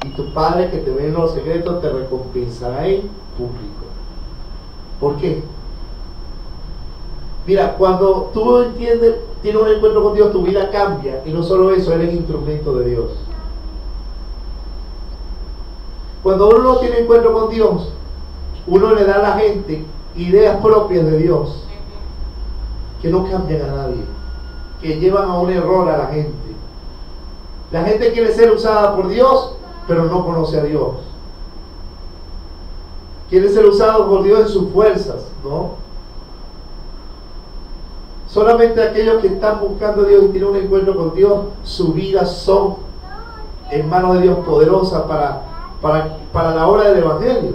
y tu Padre que te ve en los secretos te recompensará en público. ¿Por qué? Mira, cuando tú entiendes, tienes un encuentro con Dios, tu vida cambia, y no solo eso, eres instrumento de Dios. Cuando uno no tiene encuentro con Dios, uno le da a la gente ideas propias de Dios que no cambian a nadie, que llevan a un error a la gente. La gente quiere ser usada por Dios, pero no conoce a Dios. Quiere ser usado por Dios en sus fuerzas, ¿no? Solamente aquellos que están buscando a Dios y tienen un encuentro con Dios, sus vidas son en manos de Dios poderosas para la obra del Evangelio.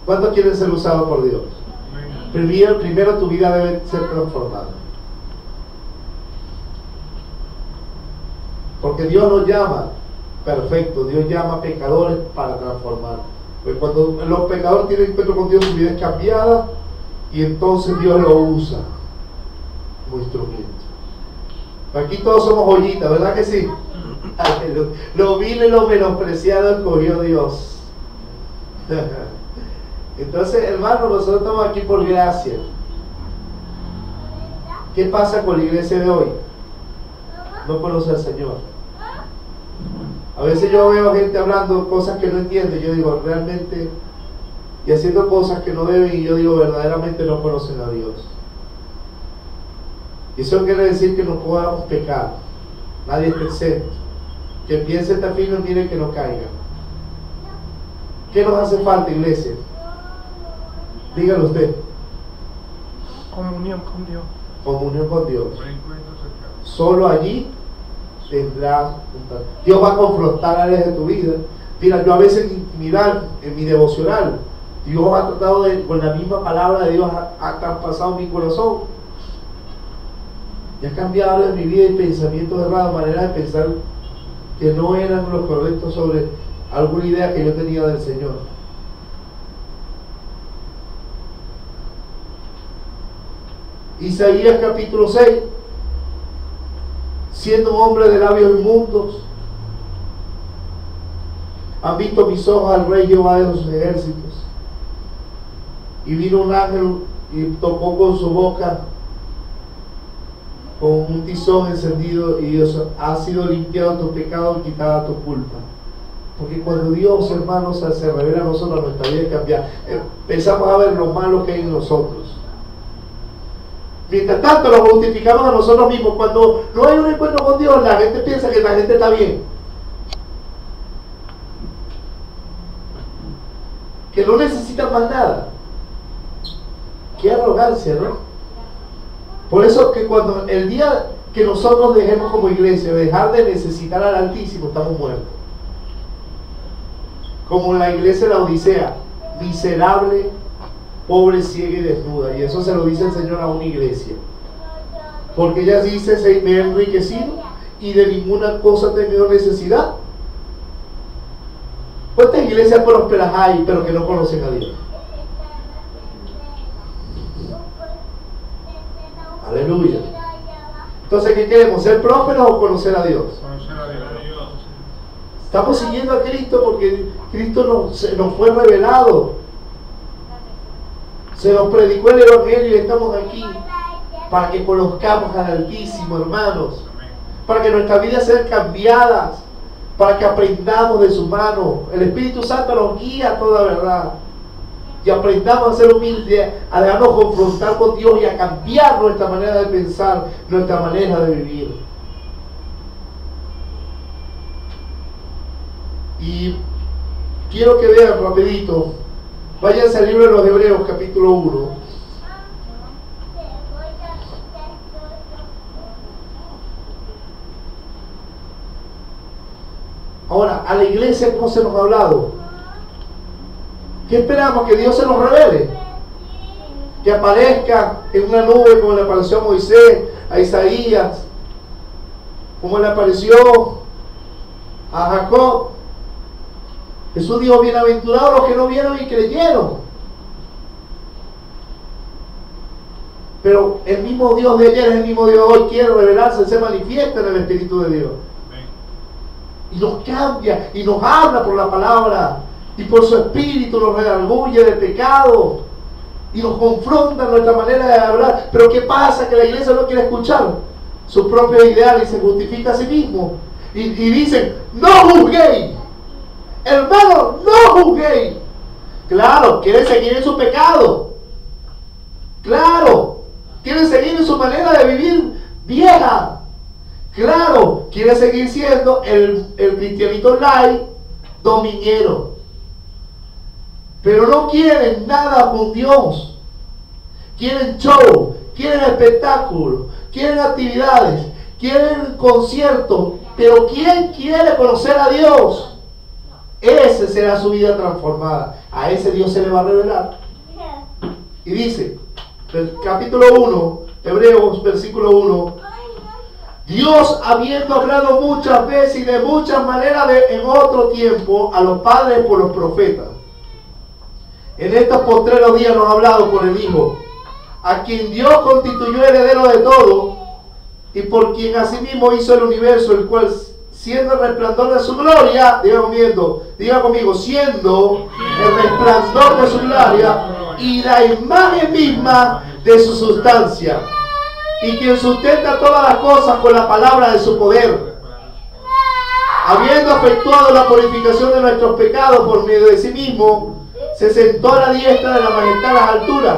¿Cuántos quieren ser usados por Dios? Primero tu vida debe ser transformada. Porque Dios nos llama perfecto, Dios llama a pecadores para transformar. Pues cuando los pecadores tienen encuentro con Dios, su vida es cambiada, y entonces Dios lo usa como instrumento. Aquí todos somos joyitas, ¿verdad que sí? Lo vil y lo menospreciado escogió Dios. Entonces, hermanos, nosotros estamos aquí por gracia. ¿Qué pasa con la iglesia de hoy? No conoce al Señor. A veces yo veo gente hablando cosas que no entiende, yo digo, realmente, y haciendo cosas que no deben, y yo digo, verdaderamente no conocen a Dios. Y eso quiere decir que no podamos pecar. Nadie está exento. Que piense está firme, mire que no caiga. ¿Qué nos hace falta, iglesia? Dígalo usted. Comunión con Dios. Comunión con Dios. Solo allí tendrás Dios va a confrontar áreas de tu vida. Mira, yo a veces en intimidad, en mi devocional, Dios ha tratado con la misma palabra de Dios, ha traspasado mi corazón y ha cambiado en mi vida y pensamientos errados, maneras de pensar que no eran los correctos sobre alguna idea que yo tenía del Señor. Isaías capítulo 6: siendo un hombre de labios inmundos, han visto mis ojos al Rey Jehová de los ejércitos. Y vino un ángel y tocó con su boca con un tizón encendido, y Dios ha sido limpiado tu pecado y quitada tu culpa. Porque cuando Dios, hermanos, se revela a nosotros, nuestra vida cambia. Empezamos a ver lo malo que hay en nosotros. Mientras tanto lo justificamos a nosotros mismos. Cuando no hay un encuentro con Dios, la gente piensa que la gente está bien, que no necesita más nada. Qué arrogancia, ¿no? Por eso que cuando el día que nosotros dejemos como iglesia dejar de necesitar al Altísimo, estamos muertos. como la iglesia de la Odisea, miserable, pobre, ciega y desnuda. Y eso se lo dice el Señor a una iglesia. Porque ella dice: me he enriquecido y de ninguna cosa he tenido necesidad. ¿Cuántas iglesias prósperas hay, pero que no conocen a Dios? Aleluya. Entonces, ¿qué queremos? ¿Ser prósperos o conocer a Dios? Conocer a Dios. Estamos siguiendo a Cristo porque Cristo nos fue revelado. Se nos predicó el Evangelio y estamos aquí para que conozcamos al Altísimo, hermanos. Para que nuestras vidas sean cambiadas. Para que aprendamos de su mano. El Espíritu Santo nos guía a toda verdad. Y aprendamos a ser humildes, a dejarnos confrontar con Dios y a cambiar nuestra manera de pensar, nuestra manera de vivir. Y quiero que vean rapidito, váyanse al libro de los Hebreos, capítulo 1. Ahora, a la iglesia, ¿cómo se nos ha hablado? ¿Qué esperamos? Que Dios se nos revele. Que aparezca en una nube como le apareció a Moisés, a Isaías, como le apareció a Jacob. Jesús dijo: bienaventurados los que no vieron y creyeron. Pero el mismo Dios de ayer es el mismo Dios de hoy. Quiere revelarse, se manifiesta en el Espíritu de Dios. Y nos cambia y nos habla por la palabra. Y por su Espíritu nos redarguye del pecado y nos confronta en nuestra manera de hablar. Pero ¿qué pasa? Que la iglesia no quiere escuchar sus propios ideales y se justifica a sí mismo. Y dicen: no juzguéis, hermano, no juzguéis. Claro, quieren seguir en su pecado. Claro, quieren seguir en su manera de vivir vieja. Claro, quieren seguir siendo el cristianito light dominguero. Pero no quieren nada con Dios. Quieren show, quieren espectáculo, quieren actividades, quieren conciertos. Pero ¿quién quiere conocer a Dios? Ese será su vida transformada. A ese Dios se le va a revelar. Y dice, el capítulo 1, Hebreos, versículo 1: Dios, habiendo hablado muchas veces y de muchas maneras en otro tiempo a los padres por los profetas, en estos postreros días nos ha hablado por el Hijo, a quien Dios constituyó heredero de todo y por quien asimismo hizo el universo, el cual, siendo el resplandor de su gloria, diga conmigo, siendo el resplandor de su gloria y la imagen misma de su sustancia, y quien sustenta todas las cosas con la palabra de su poder, habiendo efectuado la purificación de nuestros pecados por medio de sí mismo, se sentó a la diestra de la majestad a las alturas,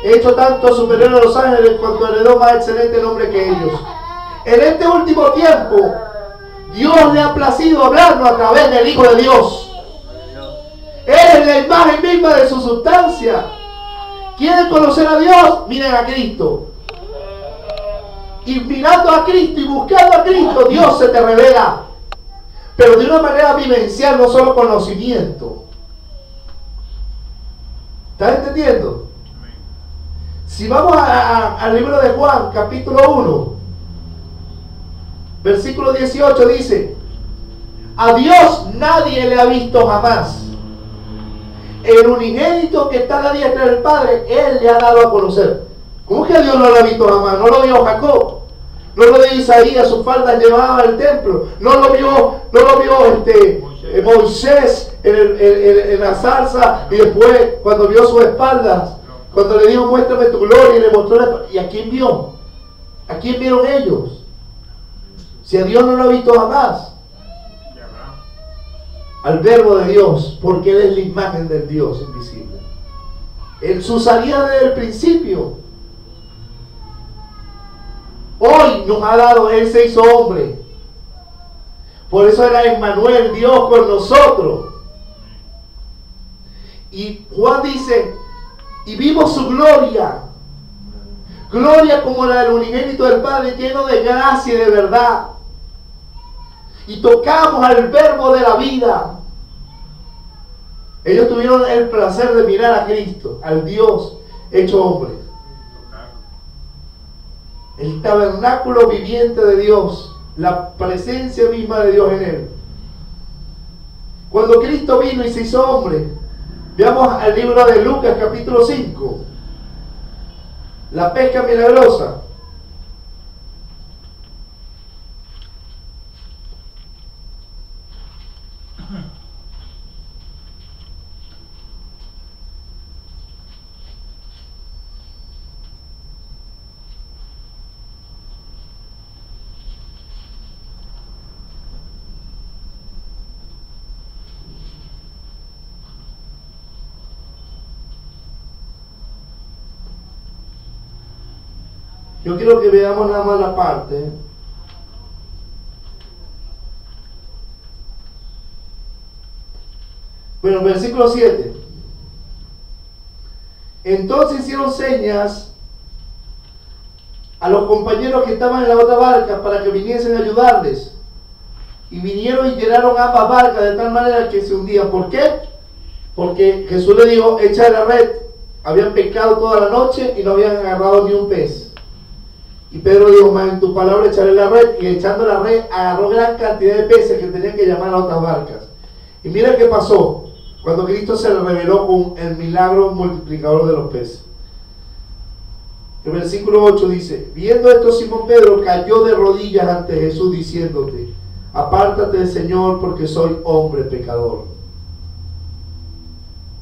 hecho tanto superior a los ángeles cuanto heredó más excelente nombre que ellos. En este último tiempo, Dios le ha placido hablarnos a través del Hijo de Dios. Él es la imagen misma de su sustancia. ¿Quieren conocer a Dios? Miren a Cristo. Y mirando a Cristo y buscando a Cristo, Dios se te revela. Pero de una manera vivencial, no solo conocimiento. ¿Estás entendiendo? Si vamos al libro de Juan, capítulo 1, versículo 18, dice: a Dios nadie le ha visto jamás. El unigénito que está a la diestra del Padre, Él le ha dado a conocer. ¿Cómo que a Dios no lo ha visto jamás? No lo vio Jacob, no lo vio Isaías, sus faldas llevaban al templo, no lo vio Moisés en la zarza, y después cuando vio sus espaldas, cuando le dijo: muéstrame tu gloria, y le mostró la espalda. ¿Y a quién vio? ¿A quién vieron ellos? Si a Dios no lo ha visto jamás. Al verbo de Dios, porque Él es la imagen del Dios invisible. En su salida desde el principio. Hoy nos ha dado, Él se hizo hombre. Por eso era Emmanuel, Dios con nosotros. Y Juan dice: y vimos su gloria. Gloria como la del unigénito del Padre, lleno de gracia y de verdad. Y tocamos al verbo de la vida. Ellos tuvieron el placer de mirar a Cristo, al Dios hecho hombre. El tabernáculo viviente de Dios, la presencia misma de Dios en él. Cuando Cristo vino y se hizo hombre, veamos al libro de Lucas capítulo 5, la pesca milagrosa. Yo quiero que veamos nada más la parte. Bueno, versículo 7. Entonces hicieron señas a los compañeros que estaban en la otra barca para que viniesen a ayudarles. Y vinieron y llenaron ambas barcas de tal manera que se hundían. ¿Por qué? Porque Jesús le dijo, echa la red. Habían pescado toda la noche y no habían agarrado ni un pez. Y Pedro dijo, en tu palabra echaré la red. Y echando la red agarró gran cantidad de peces que tenían que llamar a otras barcas. Y mira qué pasó cuando Cristo se le reveló con el milagro multiplicador de los peces. El versículo 8 dice, viendo esto Simón Pedro cayó de rodillas ante Jesús diciéndote, apártate Señor porque soy hombre pecador.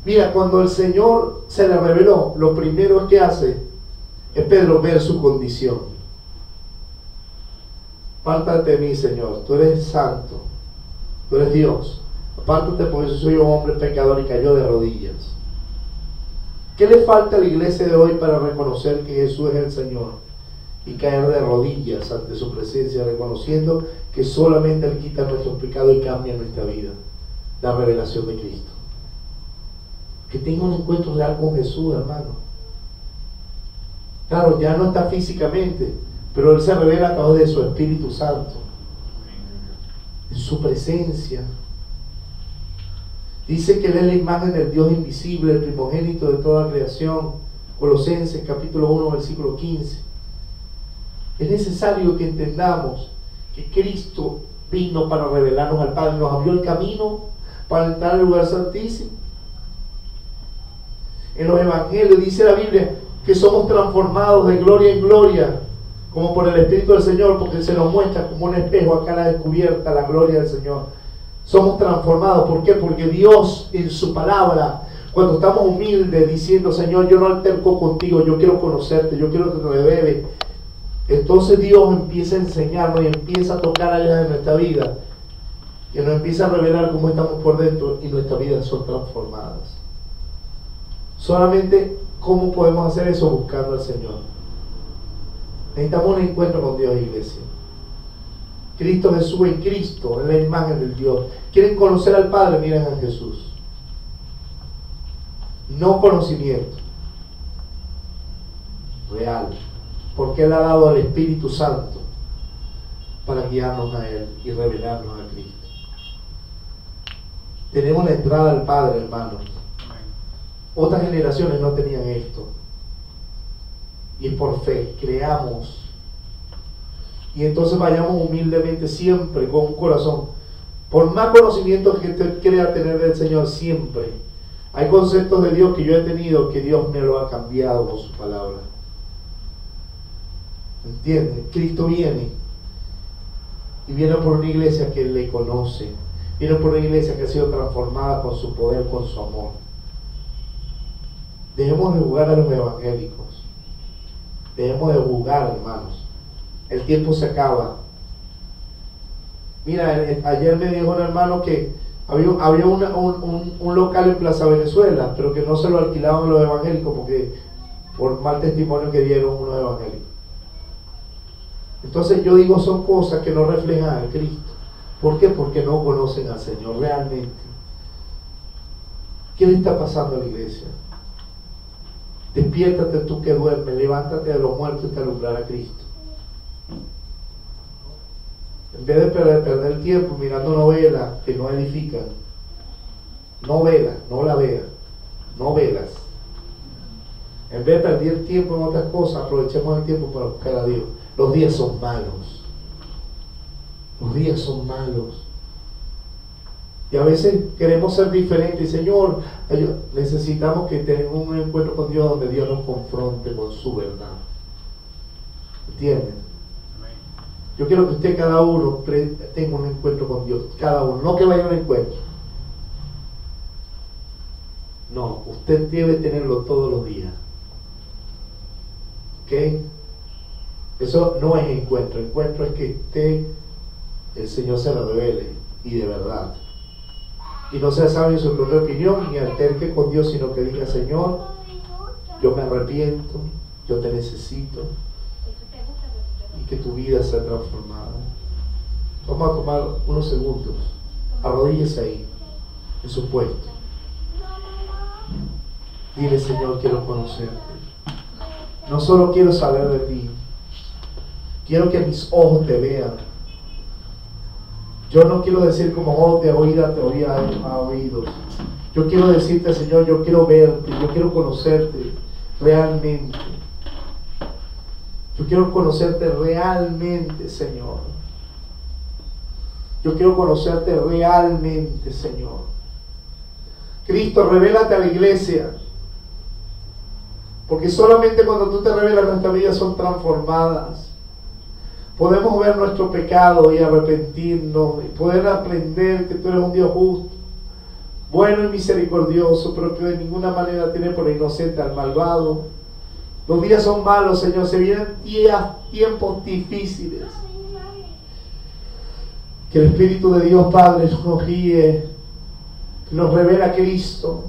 Mira, cuando el Señor se le reveló, lo primero que hace es Pedro ver su condición. Apártate de mí, Señor, tú eres santo, tú eres Dios. Apártate porque yo soy un hombre pecador, y cayó de rodillas. ¿Qué le falta a la iglesia de hoy para reconocer que Jesús es el Señor y caer de rodillas ante su presencia, reconociendo que solamente Él quita nuestros pecados y cambia nuestra vida? La revelación de Cristo. Que tenga un encuentro real con Jesús, hermano. Claro, ya no está físicamente, pero Él se revela a través de su Espíritu Santo, en su presencia. Dice que Él es la imagen del Dios invisible, el primogénito de toda creación. Colosenses capítulo 1 versículo 15. Es necesario que entendamos que Cristo vino para revelarnos al Padre, nos abrió el camino para entrar al lugar santísimo. En los evangelios dice la Biblia que somos transformados de gloria en gloria, como por el Espíritu del Señor, porque se nos muestra como un espejo acá a la descubierta la gloria del Señor. Somos transformados. ¿Por qué? Porque Dios en su palabra, cuando estamos humildes diciendo, Señor, yo no alterco contigo, yo quiero conocerte, yo quiero que te reveles, entonces Dios empieza a enseñarnos y empieza a tocar áreas de nuestra vida, que nos empieza a revelar cómo estamos por dentro, y nuestras vidas son transformadas. Solamente, ¿cómo podemos hacer eso? Buscando al Señor. Necesitamos un encuentro con Dios, iglesia. Cristo Jesús en Cristo, en la imagen del Dios. ¿Quieren conocer al Padre? Miren a Jesús. No conocimiento real, porque Él ha dado al Espíritu Santo para guiarnos a Él y revelarnos a Cristo. Tenemos la entrada al Padre, hermanos. Otras generaciones no tenían esto, y es por fe. Creamos, y entonces vayamos humildemente siempre con un corazón. Por más conocimiento que usted crea tener del Señor, siempre hay conceptos de Dios que yo he tenido que Dios me lo ha cambiado con su palabra. ¿Entienden? Cristo viene, y viene por una iglesia que le conoce, viene por una iglesia que ha sido transformada con su poder, con su amor. Dejemos de jugar a los evangélicos. Dejemos de jugar, hermanos. El tiempo se acaba. Mira, ayer me dijo un hermano que había un local en Plaza Venezuela, pero que no se lo alquilaban a los evangélicos porque por mal testimonio que dieron unos evangélicos. Entonces yo digo, son cosas que no reflejan a Cristo. ¿Por qué? Porque no conocen al Señor realmente. ¿Qué le está pasando a la iglesia? Despiértate tú que duermes, levántate de los muertos y te alumbrar a Cristo. En vez de perder el tiempo mirando novelas que no edifican, No velas, no la veas, no velas. En vez de perder tiempo en otras cosas, aprovechemos el tiempo para buscar a Dios. Los días son malos. Los días son malos. Y a veces queremos ser diferentes. Señor, necesitamos que tengamos un encuentro con Dios donde Dios nos confronte con su verdad. ¿Entienden? Yo quiero que usted, cada uno, tenga un encuentro con Dios. Cada uno. No que vaya a un encuentro. No, usted debe tenerlo todos los días. ¿Ok? Eso no es encuentro. Encuentro es que el Señor se lo revele, y de verdad. Y no sea sabio en su propia opinión, ni alterque con Dios, sino que diga: Señor, yo me arrepiento, yo te necesito, y que tu vida sea transformada. Vamos a tomar unos segundos. Arrodíllese ahí, en su puesto. Dile: Señor, quiero conocerte. No solo quiero saber de ti, quiero que mis ojos te vean. Yo no quiero decir como ojos de oída te oía a oídos. Yo quiero decirte: Señor, yo quiero verte, yo quiero conocerte realmente. Yo quiero conocerte realmente, Señor. Yo quiero conocerte realmente, Señor. Cristo, revélate a la iglesia. Porque solamente cuando tú te revelas, nuestras vidas son transformadas. Podemos ver nuestro pecado y arrepentirnos, y poder aprender que tú eres un Dios justo, bueno y misericordioso, pero que de ninguna manera tiene por inocente al malvado. Los días son malos, Señor. Se vienen tiempos difíciles. Que el Espíritu de Dios, Padre, nos guíe, que nos revela a Cristo,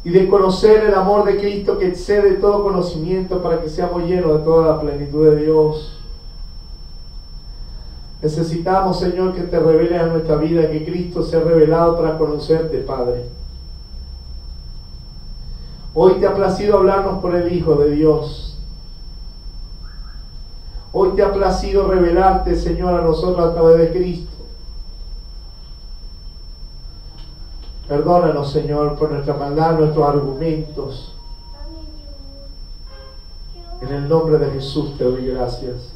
y de conocer el amor de Cristo que excede todo conocimiento, para que seamos llenos de toda la plenitud de Dios. Necesitamos, Señor, que te reveles a nuestra vida, que Cristo sea revelado para conocerte, Padre. Hoy te ha placido hablarnos por el Hijo de Dios. Hoy te ha placido revelarte, Señor, a nosotros a través de Cristo. Perdónanos, Señor, por nuestra maldad, nuestros argumentos. En el nombre de Jesús te doy gracias.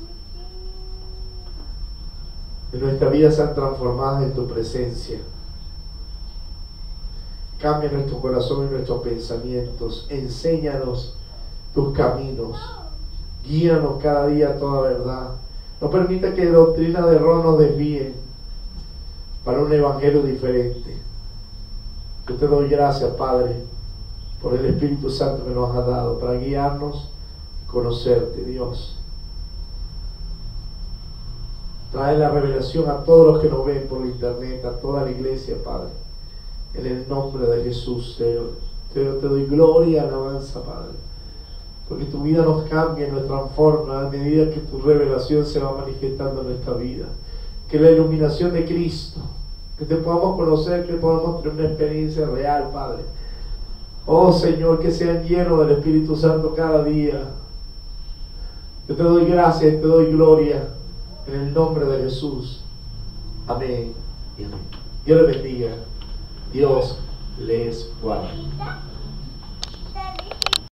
Que nuestras vidas sean transformadas en tu presencia. Cambia nuestro corazón y nuestros pensamientos. Enséñanos tus caminos. Guíanos cada día a toda verdad. No permita que doctrina de error nos desvíen para un evangelio diferente. Yo te doy gracias, Padre, por el Espíritu Santo que nos has dado para guiarnos y conocerte, Dios. Trae la revelación a todos los que nos ven por internet, a toda la iglesia, Padre. En el nombre de Jesús, Señor. Te doy gloria y alabanza, Padre. Porque tu vida nos cambia y nos transforma a medida que tu revelación se va manifestando en nuestra vida. Que la iluminación de Cristo, que te podamos conocer, que podamos tener una experiencia real, Padre. Oh Señor, que sean llenos del Espíritu Santo cada día. Yo te doy gracias y te doy gloria en el nombre de Jesús. Amén y amén. Dios les bendiga. Dios les guarde.